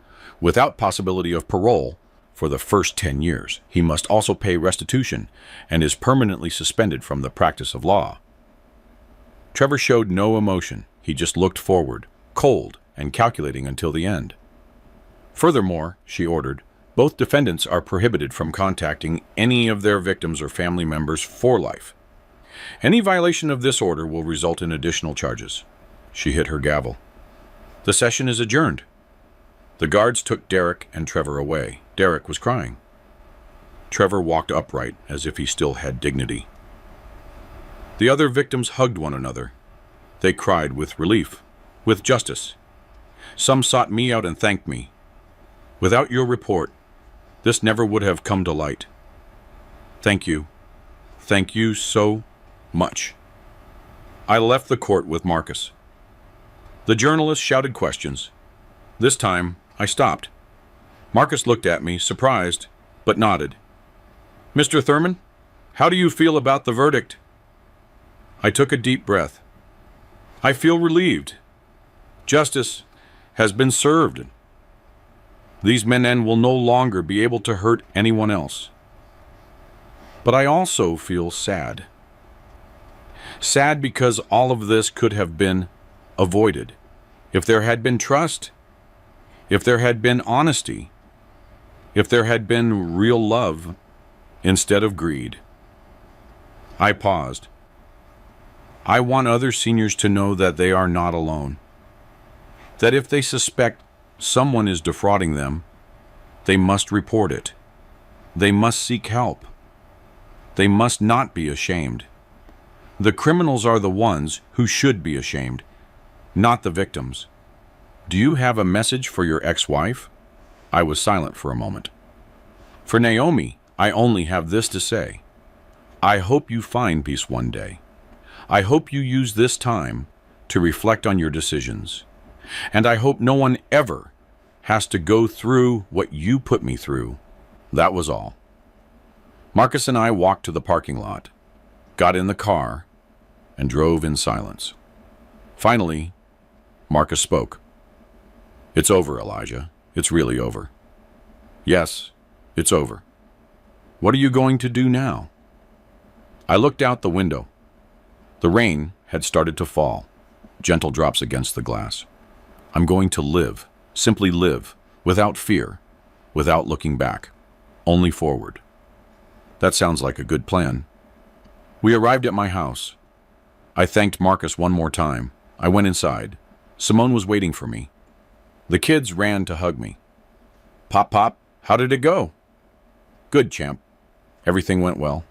without possibility of parole for the first 10 years. He must also pay restitution and is permanently suspended from the practice of law. Trevor showed no emotion. He just looked forward, cold and calculating until the end. Furthermore, she ordered, both defendants are prohibited from contacting any of their victims or family members for life. Any violation of this order will result in additional charges. She hit her gavel. The session is adjourned. The guards took Derek and Trevor away. Derek was crying. Trevor walked upright as if he still had dignity. The other victims hugged one another. They cried with relief, with justice. Some sought me out and thanked me. Without your report, this never would have come to light. Thank you. Thank you so much. I left the court with Marcus. The journalist shouted questions. This time, I stopped. Marcus looked at me, surprised, but nodded. Mr. Thurman, how do you feel about the verdict? I took a deep breath. I feel relieved. Justice has been served. These men will no longer be able to hurt anyone else. But I also feel sad. Sad because all of this could have been avoided. If there had been trust, if there had been honesty, if there had been real love instead of greed. I paused. I want other seniors to know that they are not alone. That if they suspect someone is defrauding them, they must report it. They must seek help. They must not be ashamed. The criminals are the ones who should be ashamed, not the victims. Do you have a message for your ex-wife? I was silent for a moment. For Naomi, I only have this to say. I hope you find peace one day. I hope you use this time to reflect on your decisions. And I hope no one ever has to go through what you put me through. That was all. Marcus and I walked to the parking lot, got in the car, and drove in silence. Finally, Marcus spoke. It's over, Elijah. It's really over. Yes, it's over. What are you going to do now? I looked out the window. The rain had started to fall, gentle drops against the glass. I'm going to live, simply live, without fear, without looking back, only forward. That sounds like a good plan. We arrived at my house. I thanked Marcus one more time. I went inside. Simone was waiting for me. The kids ran to hug me. Pop, how did it go? Good, champ. Everything went well.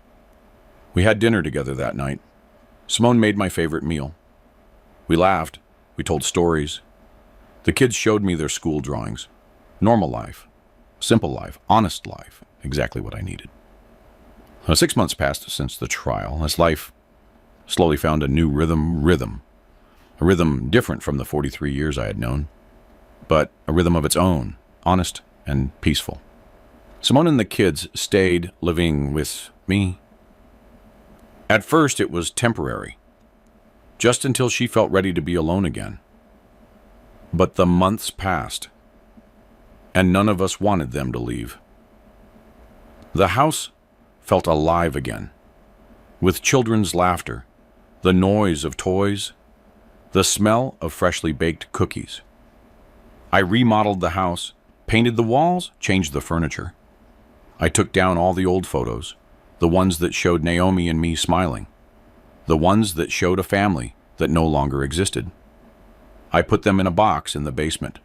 We had dinner together that night. Simone made my favorite meal. We laughed. We told stories. The kids showed me their school drawings. Normal life. Simple life. Honest life. Exactly what I needed. 6 months passed since the trial, as life slowly found a new rhythm. A rhythm different from the 43 years I had known, but a rhythm of its own, honest and peaceful. Simone and the kids stayed living with me. At first it was temporary, just until she felt ready to be alone again. But the months passed, and none of us wanted them to leave. The house felt alive again, with children's laughter, the noise of toys, the smell of freshly baked cookies. I remodeled the house, painted the walls, changed the furniture. I took down all the old photos, the ones that showed Naomi and me smiling, the ones that showed a family that no longer existed. I put them in a box in the basement.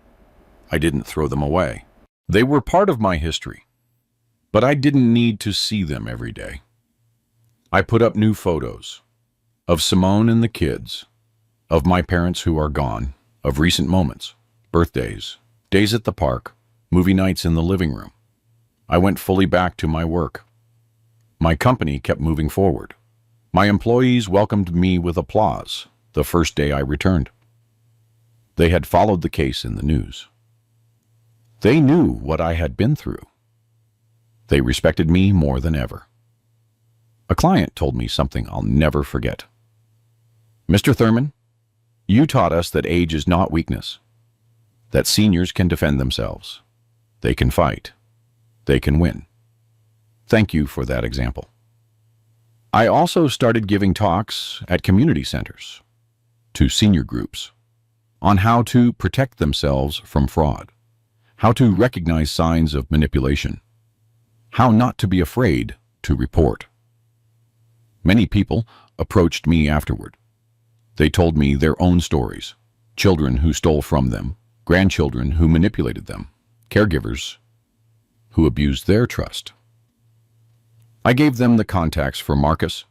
I didn't throw them away. They were part of my history, but I didn't need to see them every day. I put up new photos of Simone and the kids, of my parents who are gone, of recent moments, birthdays, days at the park, movie nights in the living room. I went fully back to my work. My company kept moving forward. My employees welcomed me with applause the first day I returned. They had followed the case in the news. They knew what I had been through. They respected me more than ever. A client told me something I'll never forget. Mr. Thurman, You taught us that age is not weakness, that seniors can defend themselves. They can fight. They can win. Thank you for that example. I also started giving talks at community centers, to senior groups, on how to protect themselves from fraud, how to recognize signs of manipulation, how not to be afraid to report. Many people approached me afterward. They told me their own stories, children who stole from them, grandchildren who manipulated them, caregivers who abused their trust. I gave them the contacts for Marcus,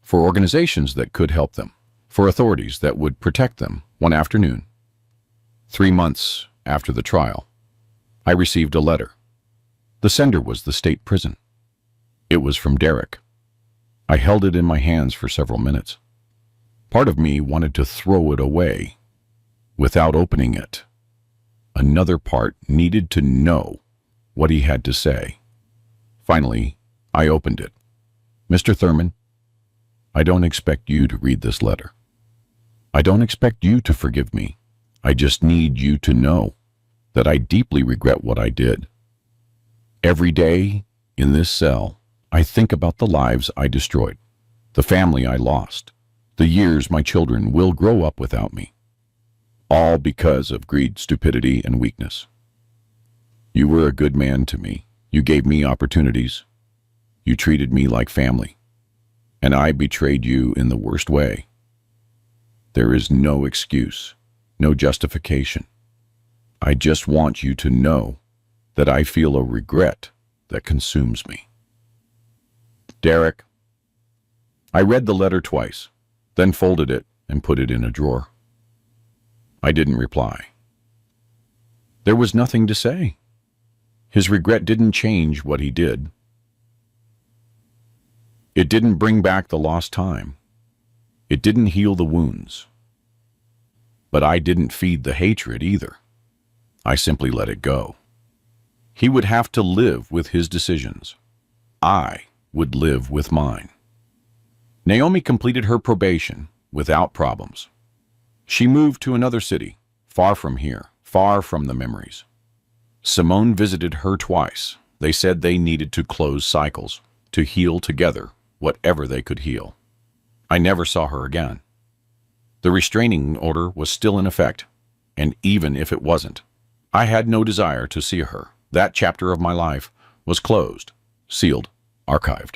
for organizations that could help them, for authorities that would protect them. One afternoon, 3 months after the trial, I received a letter. The sender was the state prison. It was from Derek. I held it in my hands for several minutes. Part of me wanted to throw it away without opening it. Another part needed to know what he had to say. Finally, I opened it. Mr. Thurman, I don't expect you to read this letter. I don't expect you to forgive me. I just need you to know that I deeply regret what I did. Every day in this cell, I think about the lives I destroyed, the family I lost, the years my children will grow up without me, all because of greed, stupidity, and weakness. You were a good man to me. You gave me opportunities. You treated me like family, and I betrayed you in the worst way. There is no excuse, no justification. I just want you to know that I feel a regret that consumes me. Derek. I read the letter twice, then folded it and put it in a drawer. I didn't reply. There was nothing to say. His regret didn't change what he did. It didn't bring back the lost time. It didn't heal the wounds. But I didn't feed the hatred either. I simply let it go. He would have to live with his decisions. I would live with mine. Naomi completed her probation without problems. She moved to another city, far from here, far from the memories. Simone visited her twice. They said they needed to close cycles, to heal together whatever they could heal. I never saw her again. The restraining order was still in effect, and even if it wasn't, I had no desire to see her. That chapter of my life was closed, sealed, archived.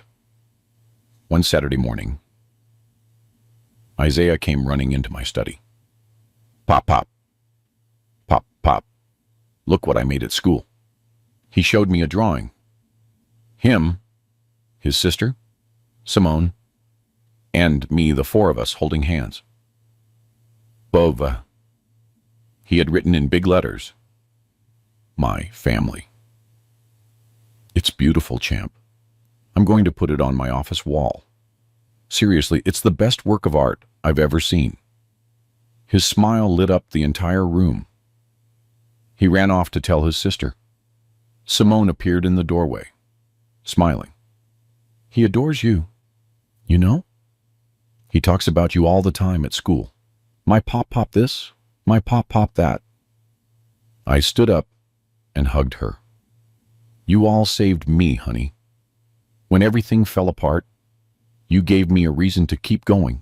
One Saturday morning, Isaiah came running into my study. Pop, pop. Pop, pop. Look what I made at school. He showed me a drawing. Him, his sister, Simone, and me, the four of us holding hands. Bova. He had written in big letters, my family. It's beautiful, champ. I'm going to put it on my office wall. Seriously, it's the best work of art I've ever seen. His smile lit up the entire room. He ran off to tell his sister. Simone appeared in the doorway, smiling. He adores you, you know? He talks about you all the time at school. My pop this, my pop that. I stood up and hugged her. You all saved me, honey. When everything fell apart, you gave me a reason to keep going,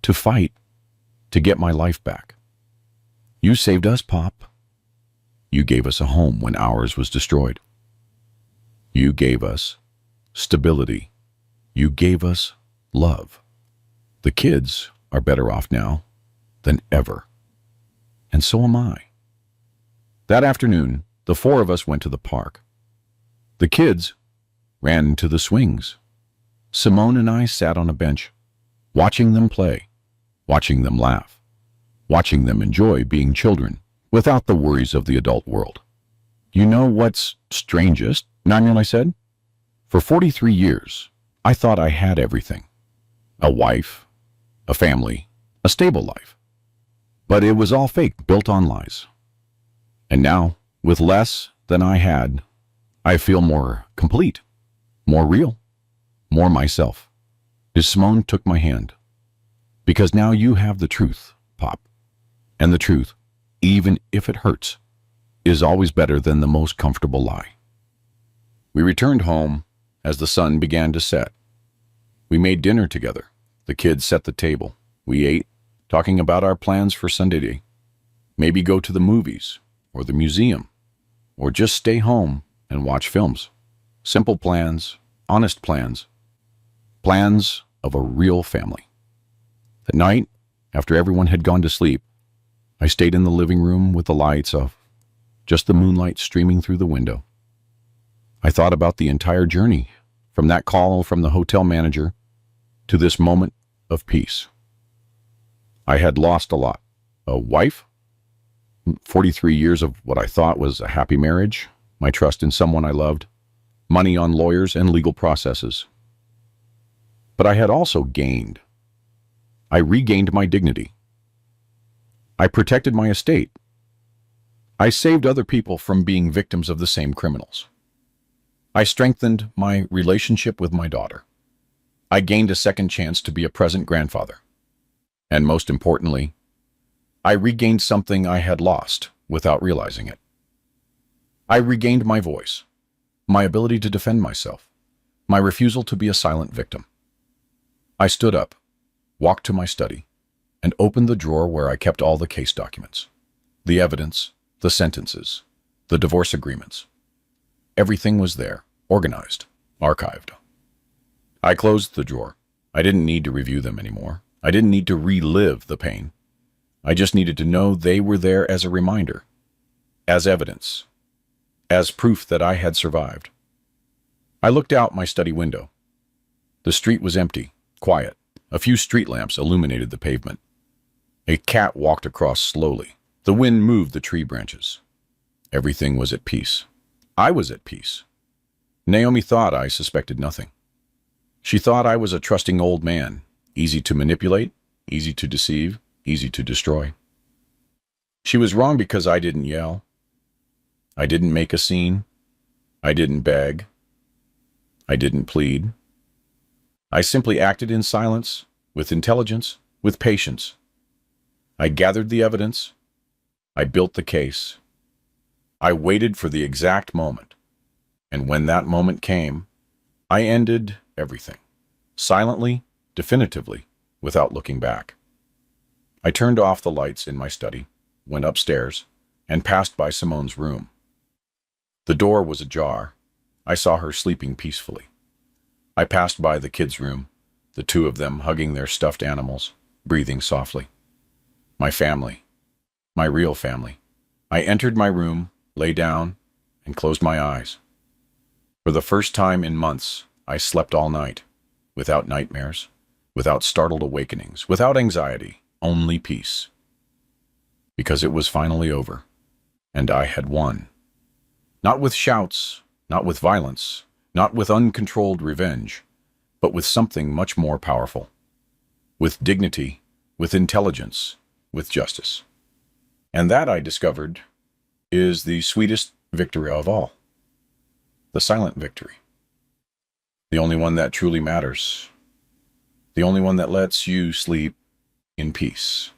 to fight, to get my life back. You saved us, Pop. You gave us a home when ours was destroyed. You gave us stability. You gave us love. The kids are better off now than ever. And so am I. That afternoon, the four of us went to the park. The kids ran to the swings. Simone and I sat on a bench, watching them play, watching them laugh, watching them enjoy being children without the worries of the adult world. You know what's strangest, Naniel, I said? For 43 years, I thought I had everything. A wife, a family, a stable life. But it was all fake, built on lies. And now, with less than I had, I feel more complete, more real, more myself. Simone took my hand. Because now you have the truth, Pop. And the truth, even if it hurts, is always better than the most comfortable lie. We returned home as the sun began to set. We made dinner together. The kids set the table. We ate, talking about our plans for Sunday. Maybe go to the movies or the museum, or just stay home and watch films. Simple plans, honest plans, plans of a real family. At night, after everyone had gone to sleep, I stayed in the living room with the lights off, just the moonlight streaming through the window. I thought about the entire journey, from that call from the hotel manager to this moment of peace. I had lost a lot. A wife, 43 years of what I thought was a happy marriage, my trust in someone I loved, money on lawyers and legal processes. But I had also gained. I regained my dignity. I protected my estate. I saved other people from being victims of the same criminals. I strengthened my relationship with my daughter. I gained a second chance to be a present grandfather. And most importantly, I regained something I had lost without realizing it. I regained my voice, my ability to defend myself, my refusal to be a silent victim. I stood up, walked to my study, and opened the drawer where I kept all the case documents, the evidence, the sentences, the divorce agreements. Everything was there, organized, archived. I closed the drawer. I didn't need to review them anymore. I didn't need to relive the pain. I just needed to know they were there as a reminder, as evidence, as proof that I had survived. I looked out my study window. The street was empty, quiet. A few street lamps illuminated the pavement. A cat walked across slowly. The wind moved the tree branches. Everything was at peace. I was at peace. Naomi thought I suspected nothing. She thought I was a trusting old man, easy to manipulate, easy to deceive, easy to destroy. She was wrong because I didn't yell. I didn't make a scene. I didn't beg. I didn't plead. I simply acted in silence, with intelligence, with patience. I gathered the evidence. I built the case. I waited for the exact moment. And when that moment came, I ended everything, silently, definitively, without looking back. I turned off the lights in my study, went upstairs, and passed by Simone's room. The door was ajar. I saw her sleeping peacefully. I passed by the kids' room, the two of them hugging their stuffed animals, breathing softly. My family, my real family. I entered my room, lay down, and closed my eyes. For the first time in months, I slept all night, without nightmares, without startled awakenings, without anxiety, only peace. Because it was finally over, and I had won. Not with shouts, not with violence, not with uncontrolled revenge, but with something much more powerful. With dignity, with intelligence, with justice. And that, I discovered, is the sweetest victory of all. The silent victory. The only one that truly matters. The only one that lets you sleep in peace.